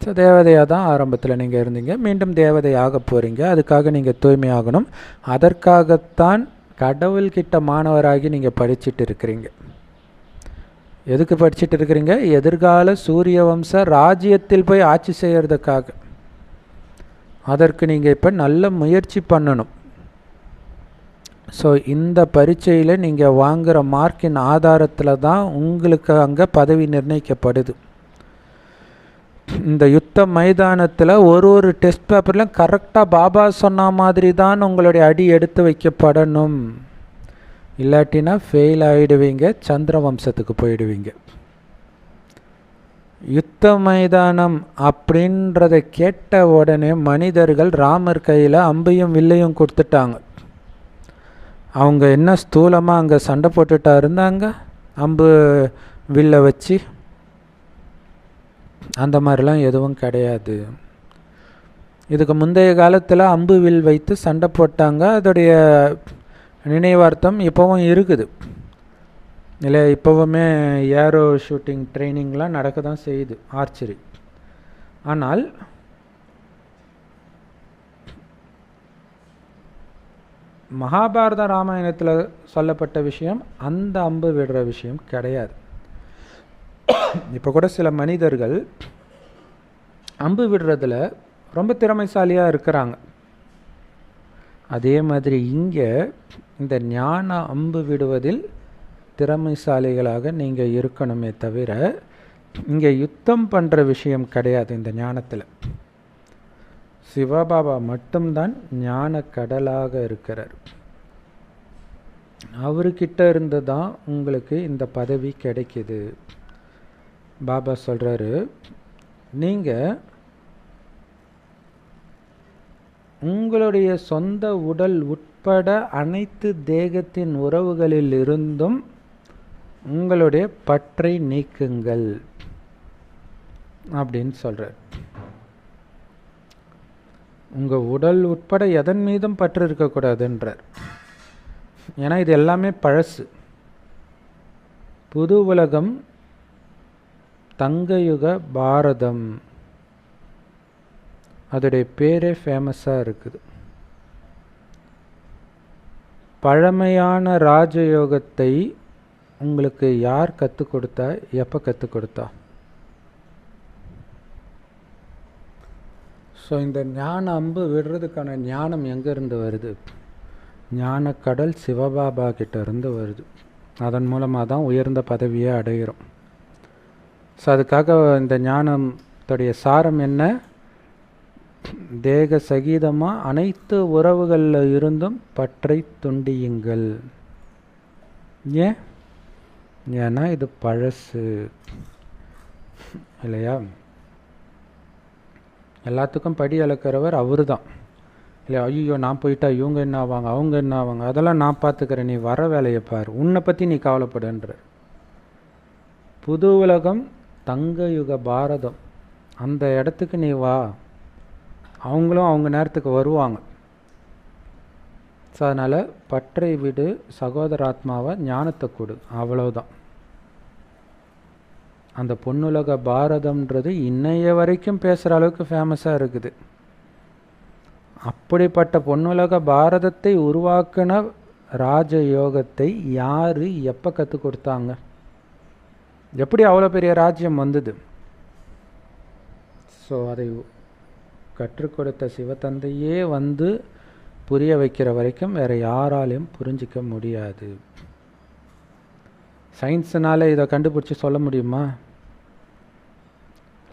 ஸோ தேவதையாக தான் ஆரம்பத்தில் நீங்கள் இருந்தீங்க, மீண்டும் தேவதையாக போகிறீங்க. அதுக்காக நீங்கள் தூய்மையாகணும். அதற்காகத்தான் கடவுள்கிட்ட மாணவராகி நீங்கள் படிச்சுட்டு இருக்கிறீங்க. எதுக்கு படிச்சுட்டு இருக்கிறீங்க? எதிர்கால சூரிய வம்ச ராஜ்யத்தில் போய் ஆட்சி செய்கிறதுக்காக. அதற்கு நீங்கள் இப்போ நல்ல முயற்சி பண்ணணும். ஸோ இந்த பரீட்சையில் நீங்கள் வாங்குகிற மார்க்கின் ஆதாரத்தில் தான் உங்களுக்கு அங்கே பதவி நிர்ணயிக்கப்படுது. இந்த யுத்த மைதானத்தில் ஒரு டெஸ்ட் பேப்பர்லையும் கரெக்டாக பாபா சொன்ன மாதிரி தான் உங்களுடைய அடி எடுத்து வைக்கப்படணும். இல்லாட்டினா ஃபெயில் ஆகிடுவீங்க, சந்திர வம்சத்துக்கு போயிடுவீங்க. யுத்த மைதானம் அப்படின்றத கேட்ட உடனே மனிதர்கள் ராமர் கையில் அம்பையும் வில்லையும் கொடுத்துட்டாங்க. அவங்க என்ன ஸ்தூலமாக அங்கே சண்டை போட்டுட்டா இருந்தாங்க அம்பு வில்லை வச்சு? அந்த மாதிரிலாம் எதுவும் கிடையாது. இதுக்கு முந்தைய காலத்தில் அம்பு வில் வைத்து சண்டை போட்டாங்க. அதோடைய நினைவார்த்தம் இப்போவும் இருக்குது இல்லை? இப்போவுமே ஏரோ ஷூட்டிங் ட்ரைனிங்லாம் நடக்க தான் செய்யுது, ஆர்ச்சரி. ஆனால் மகாபாரத ராமாயணத்தில் சொல்லப்பட்ட விஷயம் அந்த அம்பு விடுற விஷயம் கிடையாது. இப்போ கூட சில மனிதர்கள் அம்பு விடுறதுல ரொம்ப திறமைசாலியாக இருக்கிறாங்க. அதே மாதிரி இங்கே இந்த ஞான அம்பு விடுவதில் திறமைசாலிகளாக நீங்கள் இருக்கணுமே தவிர இங்கே யுத்தம் பண்ணுற விஷயம் கிடையாது. இந்த ஞானத்தில் சிவபாபா மட்டும்தான் ஞான கடலாக இருக்கிறார். அவர்கிட்ட இருந்து தான் உங்களுக்கு இந்த பதவி கிடைக்கிது. பாபா சொல்கிறாரு, நீங்கள் உங்களுடைய சொந்த உடல் உட்பட அனைத்து தேகத்தின் உறவுகளில் இருந்தும் உங்களுடைய பற்றை நீக்குங்கள் அப்படின்னு சொல்கிறார். உங்கள் உடல் உட்பட எதன் மீதும் பற்று இருக்கக்கூடாதுன்றார். ஏன்னா இது எல்லாமே பழசு. புது உலகம் தங்கயுக பாரதம், அதோடைய பேரே ஃபேமஸாக இருக்குது. பழமையான ராஜயோகத்தை உங்களுக்கு யார் கற்றுக் கொடுத்தா, எப்போ கற்றுக் கொடுத்தா? ஸோ இந்த ஞான அம்பு விடுறதுக்கான ஞானம் எங்கேருந்து வருது? ஞான கடல் சிவபாபா கிட்ட இருந்து வருது. அதன் மூலமாக தான் உயர்ந்த பதவியை அடைகிறோம். ஸோ அதுக்காக இந்த ஞானத்துடைய சாரம் என்ன? தேக சகீதமாக அனைத்து உறவுகளில் இருந்தும் பற்றை துண்டியுங்கள். ஏன்? ஏன்னா இது பழசு இல்லையா? எல்லாத்துக்கும் படி அளக்கிறவர் அவரு தான் இல்லையா? ஐயோ நான் போயிட்டா இவங்க என்ன ஆவாங்க, அவங்க என்ன ஆவாங்க, அதெல்லாம் நான் பார்த்துக்கிறேன், நீ வர வேலையை பார், உன்னை பற்றி நீ கவலைப்படுன்ற. புது உலகம் தங்கயுக பாரதம், அந்த இடத்துக்கு நீ வா, அவங்களும் அவங்க நேரத்துக்கு வருவாங்க. ஸோ அதனால் பற்றை விடு, சகோதராத்மாவை ஞானத்தை கொடு, அவ்வளோதான். அந்த பொன்னுலக பாரதம்ன்றது இன்னைய வரைக்கும் பேசுகிற அளவுக்கு ஃபேமஸாக இருக்குது. அப்படிப்பட்ட பொன்னுலக பாரதத்தை உருவாக்கின ராஜயோகத்தை யார் எப்போ கற்றுக் கொடுத்தாங்க? எப்படி அவ்வளோ பெரிய ராஜ்யம் வந்தது? ஸோ அதை கற்றுக் கொடுத்த சிவத்தந்தையே வந்து புரிய வைக்கிற வரைக்கும் வேறு யாராலையும் புரிஞ்சிக்க முடியாது. சயின்ஸுனால இதை கண்டுபிடிச்சி சொல்ல முடியுமா?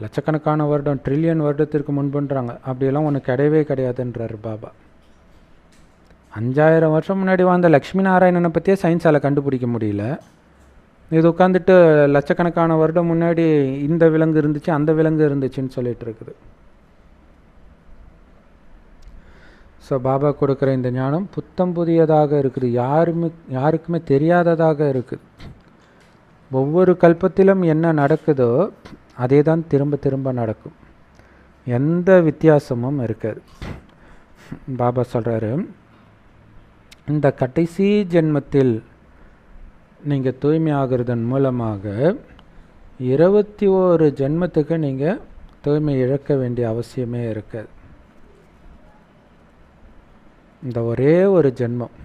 லட்சக்கணக்கான வருடம், ட்ரில்லியன் வருடத்திற்கு முன்புன்றாங்க. அப்படியெல்லாம் ஒன்று கிடையவே கிடையாதுன்றார் பாபா. 5000 வருஷம் முன்னாடி வாழ்ந்த லக்ஷ்மி நாராயணனை பற்றியே சயின்ஸால் கண்டுபிடிக்க முடியல. இது உட்காந்துட்டு லட்சக்கணக்கான வருடம் முன்னாடி இந்த விலங்கு இருந்துச்சு, அந்த விலங்கு இருந்துச்சுன்னு சொல்லிட்டு இருக்குது. ஸோ பாபா கொடுக்குற இந்த ஞானம் புத்தம் புதியதாக இருக்குது, யாருக்குமே தெரியாததாக இருக்குது. ஒவ்வொரு கல்பத்திலும் என்ன நடக்குதோ அதே தான் திரும்ப திரும்ப நடக்கும், எந்த வித்தியாசமும் இருக்காது. பாபா சொல்கிறாரு, இந்த கடைசி ஜென்மத்தில் நீங்கள் தூய்மை ஆகிறதன் மூலமாக 21 ஜென்மத்துக்கு நீங்கள் தூய்மை இழக்க வேண்டிய அவசியமே இருக்காது. இந்த ஒரே ஒரு ஜென்மம்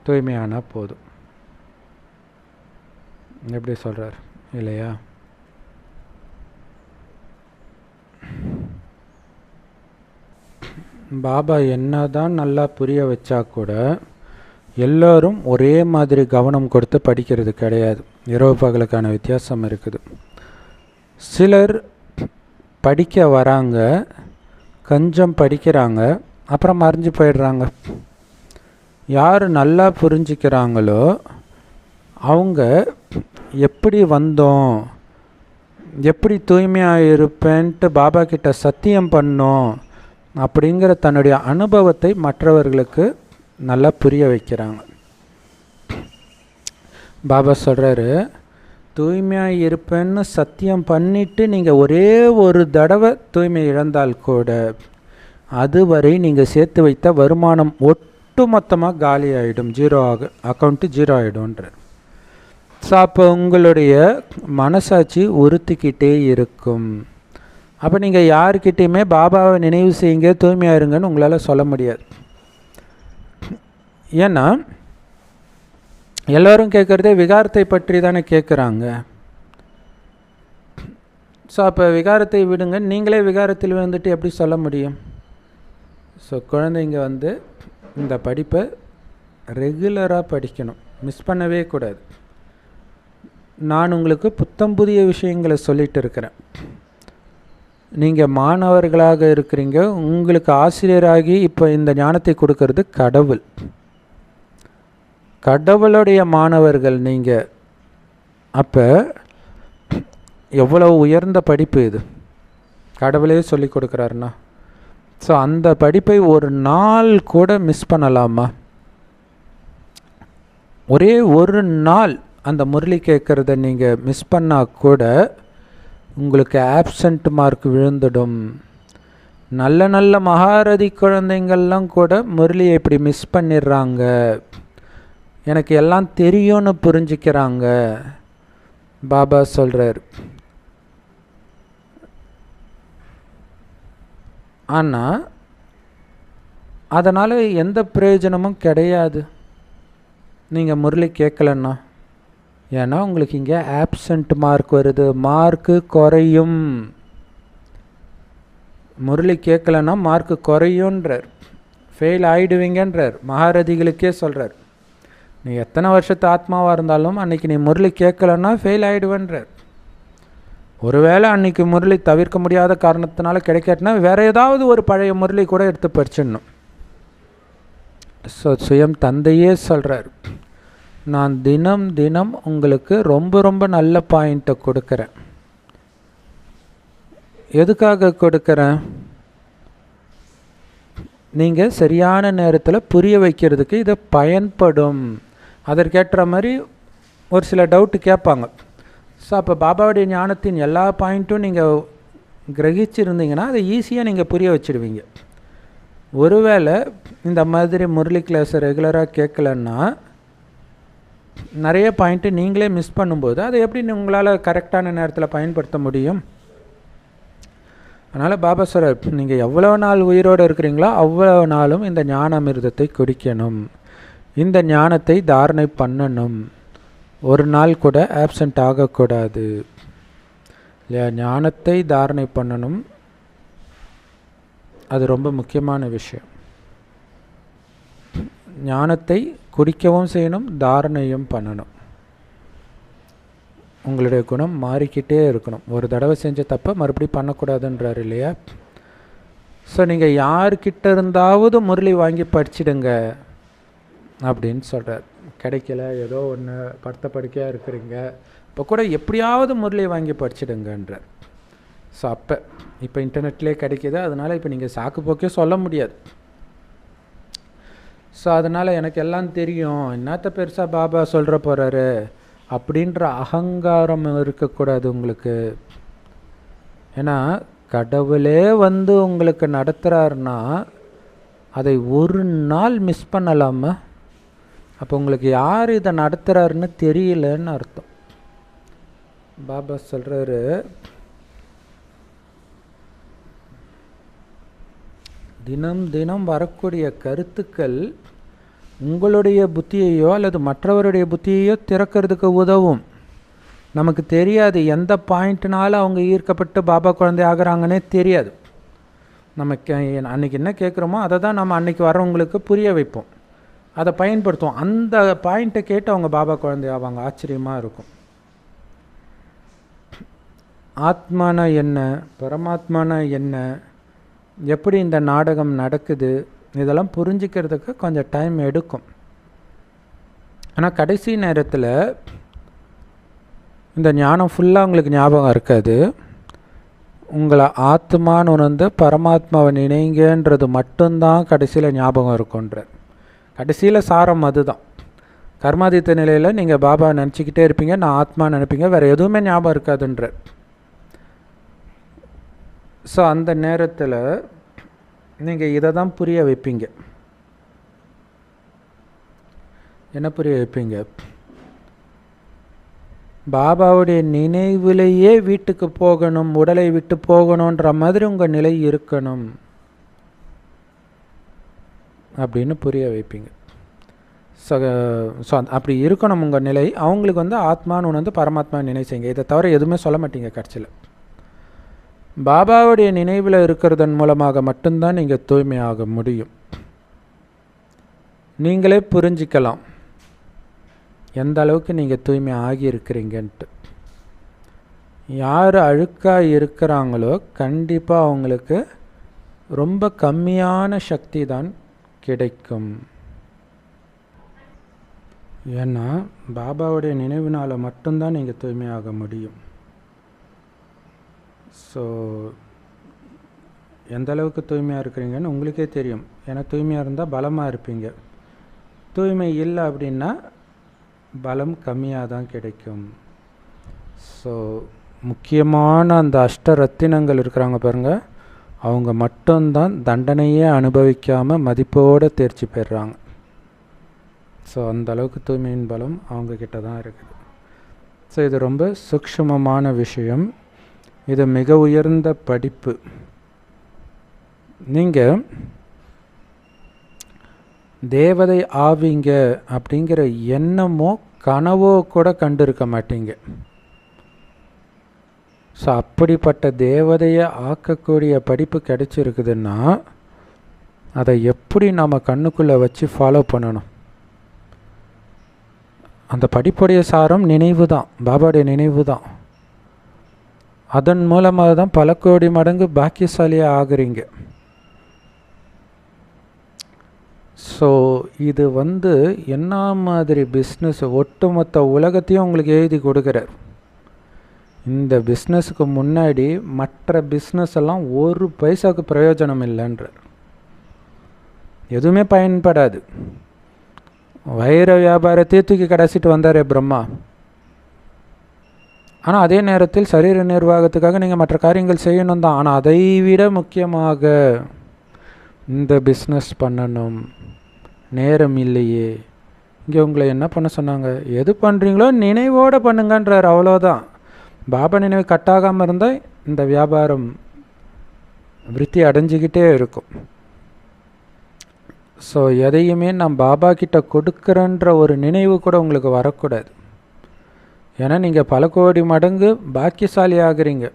தூய்மையானால் போதும். எப்படி சொல்கிறார் இல்லையா? பாபா என்னதான் நல்லா புரிய வச்சா கூட எல்லோரும் ஒரே மாதிரி கவனம் கொடுத்து படிக்கிறது கிடையாது. இரவு பகலுக்கான வித்தியாசம் இருக்குது. சிலர் படிக்க வராங்க, கொஞ்சம் படிக்கிறாங்க, அப்புறம் மறைஞ்சு போயிடுறாங்க. யார் நல்லா புரிஞ்சுக்கிறாங்களோ அவங்க எப்படி வந்தோம், எப்படி தூய்மையாக இருப்பேன்ட்டு பாபா கிட்ட சத்தியம் பண்ணோம் அப்படிங்கிற தன்னுடைய அனுபவத்தை மற்றவர்களுக்கு நல்லா புரிய வைக்கிறாங்க. பாபா சொல்கிறாரு, தூய்மையாக இருப்பேன்னு சத்தியம் பண்ணிவிட்டு நீங்கள் ஒரே ஒரு தடவை தூய்மை இழந்தால் கூட அதுவரை நீங்கள் சேர்த்து வைத்த வருமானம் ஒட்டு மொத்தமாக காலி ஆகிடும், ஜீரோ அக்கௌண்ட்டு ஜீரோ ஆகிடும்ன்ற. ஸோ அப்போ உங்களுடைய மனசாட்சி உறுத்திக்கிட்டே இருக்கும். அப்போ நீங்கள் யாருக்கிட்டேயுமே பாபாவை நினைவு செய்யுங்க, தூய்மையாக இருங்கன்னு உங்களால் சொல்ல முடியாது. ஏன்னா எல்லோரும் கேட்குறதே விகாரத்தை பற்றி தானே கேட்குறாங்க. ஸோ அப்போ விகாரத்தை விடுங்க, நீங்களே விகாரத்தில் வந்துட்டு எப்படி சொல்ல முடியும்? ஸோ குழந்தைங்க இந்த படிப்பை ரெகுலராக படிக்கணும், மிஸ் பண்ணவே கூடாது. நான் உங்களுக்கு புத்தம் புதிய விஷயங்களை சொல்லிகிட்டு இருக்கிறேன். நீங்கள் மாணவர்களாக இருக்கிறீங்க, உங்களுக்கு ஆசிரியராகி இப்போ இந்த ஞானத்தை கொடுக்கறது கடவுள், கடவுளுடைய மாணவர்கள் நீங்கள். அப்போ எவ்வளோ உயர்ந்த படிப்பு இது, கடவுளே சொல்லி கொடுக்குறாருன்னா. ஸோ அந்த படிப்பை ஒரு நாள் கூட மிஸ் பண்ணலாமா? ஒரே ஒரு நாள் அந்த முரளி கேட்குறத நீங்கள் மிஸ் பண்ணால் கூட உங்களுக்கு ஆப்சண்ட் மார்க் விழுந்துடும். நல்ல நல்ல மகாரதி குழந்தைங்கள்லாம் கூட முரளியை இப்படி மிஸ் பண்ணிடுறாங்க, எனக்கு எல்லாம் தெரியும்னு புரிஞ்சுக்கிறாங்க. பாபா சொல்கிறார், ஆனால் அதனால் எந்த பிரயோஜனமும் கிடையாது நீங்கள் முரளி கேட்கலன்னா. ஏன்னா உங்களுக்கு இங்கே ஆப்சண்ட் மார்க் வருது, மார்க்கு குறையும். முரளி கேட்கலன்னா மார்க்கு குறையுன்றார், ஃபெயில் ஆகிடுவீங்கன்றார், மகாரதிகளுக்கே சொல்கிறார். நீ எத்தனை வருஷத்து ஆத்மாவாக இருந்தாலும் அன்றைக்கி நீ முரளி கேட்கலன்னா ஃபெயில் ஆகிடுவேன்றார். ஒருவேளை அன்றைக்கி முரளி தவிர்க்க முடியாத காரணத்தினால கிடைக்காட்டினா வேறு ஏதாவது ஒரு பழைய முரளி கூட எடுத்து படிச்சிடணும். ஸோ சுயம் தந்தையே சொல்கிறார், நான் தினம் தினம் உங்களுக்கு ரொம்ப ரொம்ப நல்ல பாயிண்ட்டை கொடுக்குறேன். எதுக்காக கொடுக்குறேன்? நீங்கள் சரியான நேரத்தில் புரிய வைக்கிறதுக்கு இதை பயன்படும். அதற்கேற்ற மாதிரி ஒரு சில டவுட்டு கேட்பாங்க. ஸோ அப்போ பாபாவுடைய ஞானத்தின் எல்லா பாயிண்ட்டும் நீங்கள் கிரகிச்சிருந்தீங்கன்னா அதை ஈஸியாக நீங்கள் புரிய வச்சுடுவீங்க. ஒருவேளை இந்த மாதிரி முரளி கிளாஸை ரெகுலராக கேட்கலன்னா நிறைய பாயிண்ட்டு நீங்களே மிஸ் பண்ணும்போது அதை எப்படி உங்களால் கரெக்டான நேரத்தில் பயன்படுத்த முடியும்? அதனால் பாபா சொல்கிறார், நீங்கள் எவ்வளோ நாள் உயிரோடு இருக்கிறீங்களோ அவ்வளோ நாளும் இந்த ஞான அமிர்தத்தை குடிக்கணும், இந்த ஞானத்தை தாரணை பண்ணணும், ஒரு நாள் கூட ஆப்சண்ட் ஆகக்கூடாது இல்லையா? ஞானத்தை தாரணை பண்ணணும், அது ரொம்ப முக்கியமான விஷயம். ஞானத்தை குடிக்கவும் செய்யணும், தாரணையும் பண்ணணும். உங்களுடைய குணம் மாறிக்கிட்டே இருக்கணும். ஒரு தடவை செஞ்ச தப்பை மறுபடியும் பண்ணக்கூடாதுன்றார் இல்லையா? ஸோ நீங்கள் யார்கிட்ட இருந்தாவது முரளி வாங்கி படிச்சிடுங்க அப்படின்னு சொல்கிறார். கிடைக்கல, ஏதோ ஒன்று படுத்த படுக்கையாக இருக்கிறீங்க, இப்போ கூட எப்படியாவது முரளி வாங்கி படிச்சிடுங்கன்றார். ஸோ இப்போ இன்டர்நெட்லேயே கிடைக்கிது, அதனால் இப்போ நீங்கள் சாக்கு போக்கே சொல்ல முடியாது. ஸோ அதனால் எனக்கு எல்லாம் தெரியும், என்னத்த பெருசாக பாபா சொல்கிற போகிறாரு அப்படின்ற அகங்காரம் இருக்கக்கூடாது உங்களுக்கு. ஏன்னா கடவுளே உங்களுக்கு நடத்துகிறாருன்னா அதை ஒரு நாள் மிஸ் பண்ணலாமா? அப்போ உங்களுக்கு யார் இதை நடத்துகிறாருன்னு தெரியலன்னு அர்த்தம். பாபா சொல்கிறாரு, தினம் தினம் வரக்கூடிய கருத்துக்கள் உங்களுடைய புத்தியையோ அல்லது மற்றவருடைய புத்தியையோ திறக்கிறதுக்கு உதவும். நமக்கு தெரியாது எந்த பாயிண்ட்னால அவங்க ஈர்க்கப்பட்டு பாபா குழந்தை ஆகிறாங்கன்னே தெரியாது. நமக்கு அன்றைக்கி என்ன கேட்குறோமோ அதை தான் நம்ம அன்றைக்கி வரவங்களுக்கு புரிய வைப்போம், அதை பயன்படுத்துவோம். அந்த பாயிண்ட்டை கேட்டு அவங்க பாபா குழந்தை ஆவாங்க. ஆச்சரியமாக இருக்கும். ஆத்மானா என்ன, பரமாத்மானா என்ன, எப்படி இந்த நாடகம் நடக்குது, இதெல்லாம் புரிஞ்சிக்கிறதுக்கு கொஞ்சம் டைம் எடுக்கும். ஆனால் கடைசி நேரத்தில் இந்த ஞானம் ஃபுல்லாக உங்களுக்கு ஞாபகம் இருக்காது. உங்களை ஆத்மான்னு உணர்ந்து பரமாத்மாவை நினைங்கன்றது மட்டும்தான் கடைசியில் ஞாபகம் இருக்குன்றார். கடைசியில் சாரம் அதுதான். கர்மாதித்த நிலையில் நீங்கள் பாபா நினச்சிக்கிட்டே இருப்பீங்க, நான் ஆத்மா நினைப்பீங்க, வேறு எதுவுமே ஞாபகம் இருக்காதுன்றார். ஸோ அந்த நேரத்தில் நீங்கள் இதை தான் புரிய வைப்பீங்க. என்ன புரிய வைப்பீங்க? பாபாவுடைய நினைவிலேயே வீட்டுக்கு போகணும், உடலை விட்டு போகணுன்ற மாதிரி உங்கள் நிலை இருக்கணும் அப்படின்னு புரிய வைப்பீங்க. ஸோ அப்படி இருக்கணும் உங்கள் நிலை. அவங்களுக்கு வந்து ஆத்மான்னு உணர்ந்து பரமாத்மா நினைச்சீங்க. இதை தவிர எதுவுமே சொல்ல மாட்டீங்க. கட்சியில் பாபாவுடைய நினைவில் இருக்கிறதன் மூலமாக மட்டும்தான் நீங்கள் தூய்மையாக முடியும். நீங்களே புரிஞ்சிக்கலாம் எந்த அளவுக்கு நீங்கள் தூய்மை ஆகியிருக்கிறீங்கன்ட்டு. யார் அழுக்காக இருக்கிறாங்களோ கண்டிப்பாக அவங்களுக்கு ரொம்ப கம்மியான சக்தி தான் கிடைக்கும். ஏன்னா பாபாவுடைய நினைவினால் மட்டும்தான் நீங்கள் தூய்மையாக முடியும். ஸோ எந்த அளவுக்கு தூய்மையாக இருக்கிறீங்கன்னு உங்களுக்கே தெரியும். ஏன்னா தூய்மையாக இருந்தால் பலமாக இருப்பீங்க. தூய்மை இல்லை அப்படின்னா பலம் கம்மியாக தான் கிடைக்கும். ஸோ முக்கியமான அந்த அஷ்டரத்தினங்கள் இருக்கிறாங்க பாருங்கள், அவங்க மட்டும்தான் தண்டனையே அனுபவிக்காமல் மதிப்போடு தேர்ச்சி பெறுறாங்க. ஸோ அந்த அளவுக்கு தூய்மையின் பலம் அவங்கக்கிட்ட தான் இருக்குது. ஸோ இது ரொம்ப சூக்ஷ்மமான விஷயம். இது மிக உயர்ந்த படிப்பு. நீங்கள் தேவதை ஆவீங்க அப்படிங்கிற எண்ணமோ கனவோ கூட கண்டிருக்க மாட்டீங்க. ஸோ அப்படிப்பட்ட தேவதையை ஆக்கக்கூடிய படிப்பு கிடைச்சிருக்குதுன்னா அதை எப்படி நம்ம கண்ணுக்குள்ளே வச்சு ஃபாலோ பண்ணணும்? அந்த படிப்புடைய சாரம் நினைவு தான், பாபாவுடைய நினைவு தான். அதன் மூலமாக தான் பல கோடி மடங்கு பாக்கியசாலியாக ஆகுறீங்க. ஸோ இது வந்து என்ன மாதிரி பிஸ்னஸ்? ஒட்டுமொத்த உலகத்தையும் உங்களுக்கு எழுதி கொடுக்குறார். இந்த பிஸ்னஸுக்கு முன்னாடி மற்ற பிஸ்னஸ் எல்லாம் ஒரு பைசாவுக்கு பிரயோஜனம் இல்லைன்றார். எதுவுமே பயன்படாது. வைர வியாபாரத்தையே தூக்கி கடைசிட்டு வந்தார் பிரம்மா. ஆனால் அதே நேரத்தில் சரீர நிர்வாகத்துக்காக நீங்கள் மற்ற காரியங்கள் செய்யணும் தான். ஆனால் அதை விட முக்கியமாக இந்த பிஸ்னஸ் பண்ணணும். நேரம் இல்லையே. இங்கே உங்களை என்ன பண்ண சொன்னாங்க? எது பண்ணுறீங்களோ நினைவோடு பண்ணுங்கன்றார். அவ்வளோதான். பாபா நினைவு கட்டாகாமல் இருந்தால் இந்த வியாபாரம் விருத்தி அடைஞ்சிக்கிட்டே இருக்கும். ஸோ எதையுமே நான் பாபா கிட்ட கொடுக்குறேன்ற ஒரு நினைவு கூட உங்களுக்கு வரக்கூடாது. ஏன்னா நீங்கள் பல கோடி மடங்கு பாக்கியசாலி ஆகுறீங்க.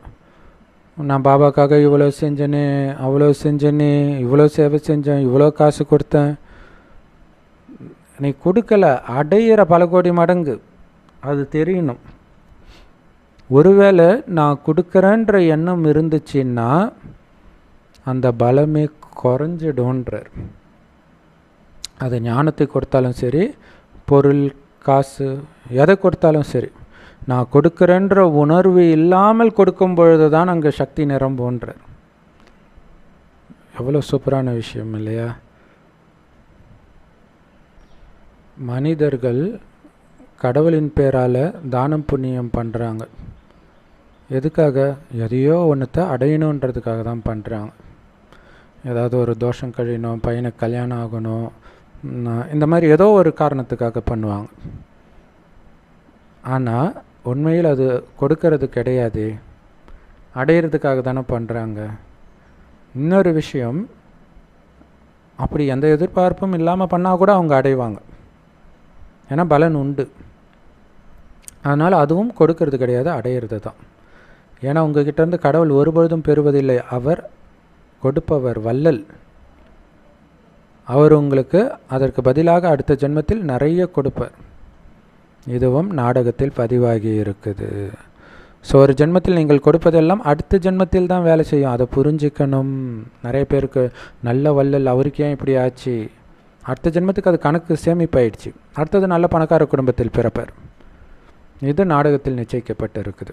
நான் பாபாக்காக இவ்வளோ செஞ்சேனே, அவ்வளோ செஞ்சேனே, இவ்வளோ சேவை செஞ்சேன், இவ்வளோ காசு கொடுத்தேன். நீ கொடுக்கல, அடையிற பல கோடி மடங்கு அது தெரியணும். ஒருவேளை நான் கொடுக்குறேன்ற எண்ணம் இருந்துச்சுன்னா அந்த பலமே குறைஞ்சிடும்ன்றார். அது ஞானத்தை கொடுத்தாலும் சரி, பொருள் காசு எதை கொடுத்தாலும் சரி, நான் கொடுக்குறேன்ற உணர்வு இல்லாமல் கொடுக்கும் பொழுது தான் அங்கே சக்தி நிரம்புன்றார். எவ்வளோ சூப்பரான விஷயம் இல்லையா? மனிதர்கள் கடவுளின் பேரால் தானம் புண்ணியம் பண்ணுறாங்க. எதுக்காக? எதையோ ஒன்றத்தை அடையணுன்றதுக்காக தான் பண்ணுறாங்க. ஏதாவது ஒரு தோஷம் கழியணும், பையனுக்கு கல்யாணம் ஆகணும், இந்த மாதிரி ஏதோ ஒரு காரணத்துக்காக பண்ணுவாங்க. ஆனால் உண்மையில் அது கொடுக்கறது கிடையாது, அடையிறதுக்காக தானே பண்ணுறாங்க. இன்னொரு விஷயம், அப்படி எந்த எதிர்பார்ப்பும் இல்லாமல் பண்ணால் கூட அவங்க அடைவாங்க. ஏன்னா பலன் உண்டு. அதனால் அதுவும் கொடுக்கறது கிடையாது, அடையிறது தான். ஏன்னா உங்ககிட்டேருந்து கடவுள் ஒருபொழுதும் பெறுவதில்லை. அவர் கொடுப்பவர், வள்ளல். அவர் உங்களுக்கு அதற்கு பதிலாக அடுத்த ஜென்மத்தில் நிறைய கொடுப்பார். இதுவும் நாடகத்தில் பதிவாகி இருக்குது. ஸோ ஒரு ஜென்மத்தில் நீங்கள் கொடுப்பதெல்லாம் அடுத்த ஜென்மத்தில் தான் வேலை செய்யும். அதை புரிஞ்சிக்கணும். நிறைய பேருக்கு நல்ல வள்ளல், அவருக்கு ஏன் இப்படி ஆச்சு, அடுத்த ஜென்மத்துக்கு அது கணக்கு சேமிப்பாயிடுச்சு. அடுத்தது நல்ல பணக்கார குடும்பத்தில் பிறப்பார். இது நாடகத்தில் நிச்சயிக்கப்பட்டு இருக்குது.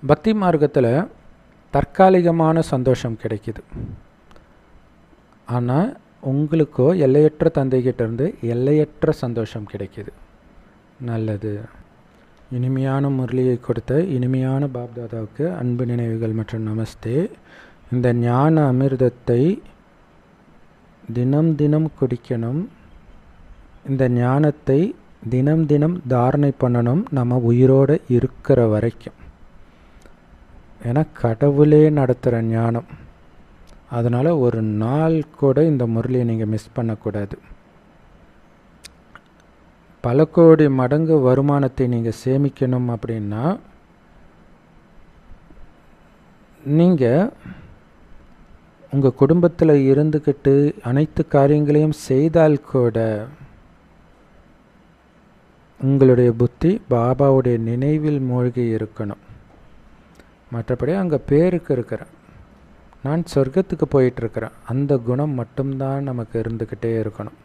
பக்தி மார்க்கத்தில் தற்காலிகமான சந்தோஷம் கிடைக்குது. ஆனால் உங்களுக்கோ எல்லையற்ற தந்தைகிட்டேருந்து எல்லையற்ற சந்தோஷம் கிடைக்கிது. நல்லது. இனிமையான முரளியை கொடுத்த இனிமையான பாப்தாதாவுக்கு அன்பு நினைவுகள் மற்றும் நமஸ்தே. இந்த ஞான அமிர்தத்தை தினம் தினம் குடிக்கணும். இந்த ஞானத்தை தினம் தினம் தாரணை பண்ணணும், நம்ம உயிரோடு இருக்கிற வரைக்கும். ஏன்னா கடவுளே நடத்துகிற ஞானம். அதனால் ஒரு நாள் கூட இந்த முரளியை நீங்கள் மிஸ் பண்ணக்கூடாது. பல கோடி மடங்கு வருமானத்தை நீங்கள் சேமிக்கணும் அப்படின்னா நீங்கள் உங்கள் குடும்பத்தில் இருந்துக்கிட்டு அனைத்து காரியங்களையும் செய்தால் கூட உங்களுடைய புத்தி பாபாவுடைய நினைவில் மூழ்கி இருக்கணும். மற்றபடி அங்கே பேருக்கு இருக்கிறேன், நான் சொர்க்கத்துக்கு போயிட்டுருக்கிறேன், அந்த குணம் மட்டும்தான் நமக்கு இருந்துக்கிட்டே இருக்கணும்.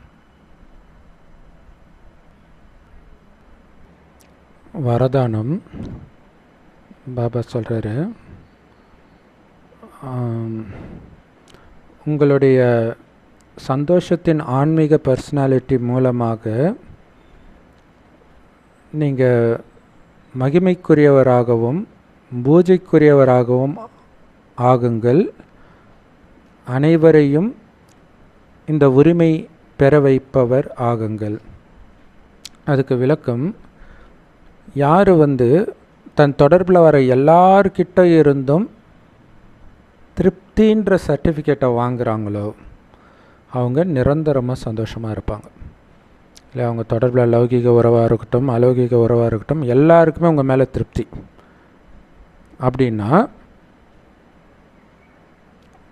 வரதானம் பாபா சொல்கிறாரு, உங்களுடைய சந்தோஷத்தின் ஆன்மீக பர்சனாலிட்டி மூலமாக நீங்கள் மகிமைக்குரியவராகவும் பூஜைக்குரியவராகவும் ஆகுங்கள். அனைவரையும் இந்த உரிமை பெற வைப்பவர் ஆகுங்கள். அதுக்கு விளக்கம், யார் தன் தொடர்பில் வர எல்லார்கிட்ட இருந்தும் திருப்தின்ற சர்டிஃபிகேட்டை வாங்குகிறாங்களோ அவங்க நிரந்தரமாக சந்தோஷமாக இருப்பாங்க. இல்லை அவங்க தொடர்பில் லௌகிக உறவாக இருக்கட்டும் அலௌகிக உறவாக இருக்கட்டும் எல்லாருக்குமே உங்கள் மேலே திருப்தி அப்படின்னா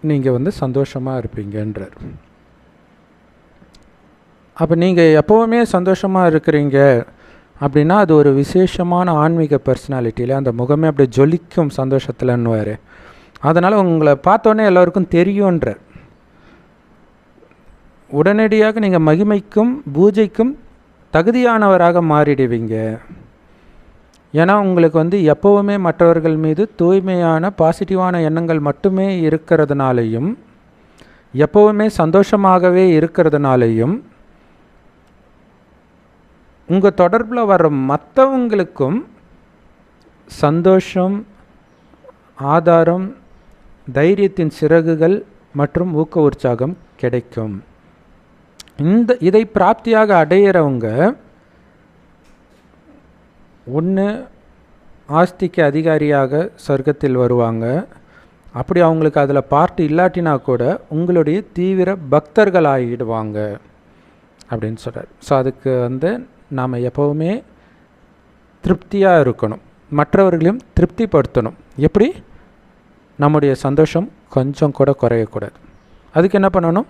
நீங்கள் சந்தோஷமாக இருப்பீங்கன்றார். அப்போ நீங்கள் எப்போவுமே சந்தோஷமாக இருக்கிறீங்க அப்படின்னா அது ஒரு விசேஷமான ஆன்மீக பர்சனாலிட்டியில் அந்த முகமே அப்படி ஜொலிக்கும் சந்தோஷத்தில்ன்னுவார். அதனால் உங்களை பார்த்தோன்னே எல்லோருக்கும் தெரியுன்றார். உடனடியாக நீங்கள் மகிமைக்கும் பூஜைக்கும் தகுதியானவராக மாறிடுவீங்க. ஏன்னா உங்களுக்கு எப்போவுமே மற்றவர்கள் மீது தூய்மையான பாசிட்டிவான எண்ணங்கள் மட்டுமே இருக்கிறதுனாலையும் எப்போவுமே சந்தோஷமாகவே இருக்கிறதுனாலையும் உங்கள் தொடர்பில் வர்ற மற்றவங்களுக்கும் சந்தோஷம், ஆதாரம், தைரியத்தின் சிறகுகள் மற்றும் ஊக்க உற்சாகம் கிடைக்கும். இதை பிராப்தியாக அடையிறவங்க ஒன்று ஆஸ்திக்கு அதிகாரியாக சொர்க்கத்தில் வருவாங்க. அப்படி அவங்களுக்கு அதில் பார்ட் இல்லாட்டினா கூட உங்களுடைய தீவிர பக்தர்கள் ஆகிடுவாங்க அப்படின்னு சொல்கிறார். ஸோ அதுக்கு நாம் எப்போவுமே திருப்தியாக இருக்கணும், மற்றவர்களையும் திருப்திப்படுத்தணும். எப்படி? நம்முடைய சந்தோஷம் கொஞ்சம் கூட குறையக்கூடாது. அதுக்கு என்ன பண்ணணும்?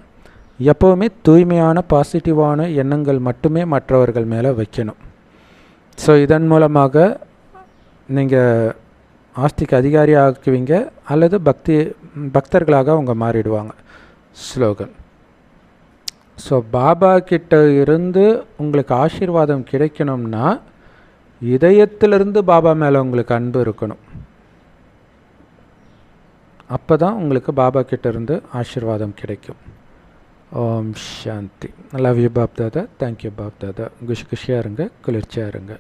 எப்போவுமே தூய்மையான பாசிட்டிவான எண்ணங்கள் மட்டுமே மற்றவர்கள் மேலே வைக்கணும். ஸோ இதன் மூலமாக நீங்கள் ஆஸ்திக்கு அதிகாரி ஆக்குவீங்க அல்லது பக்தர்களாக அவங்க மாறிடுவாங்க. ஸ்லோகன். ஸோ பாபா கிட்ட இருந்து உங்களுக்கு ஆசீர்வாதம் கிடைக்கணும்னா இதயத்திலிருந்து பாபா மேலே உங்களுக்கு அன்பு இருக்கணும். அப்போ தான் உங்களுக்கு பாபா கிட்ட இருந்து ஆசீர்வாதம் கிடைக்கும். Om Shanti. Love you Bap Dada. Thank you Bap Dada. குஷியாக இருங்க, குளிர்ச்சியாக இருங்க.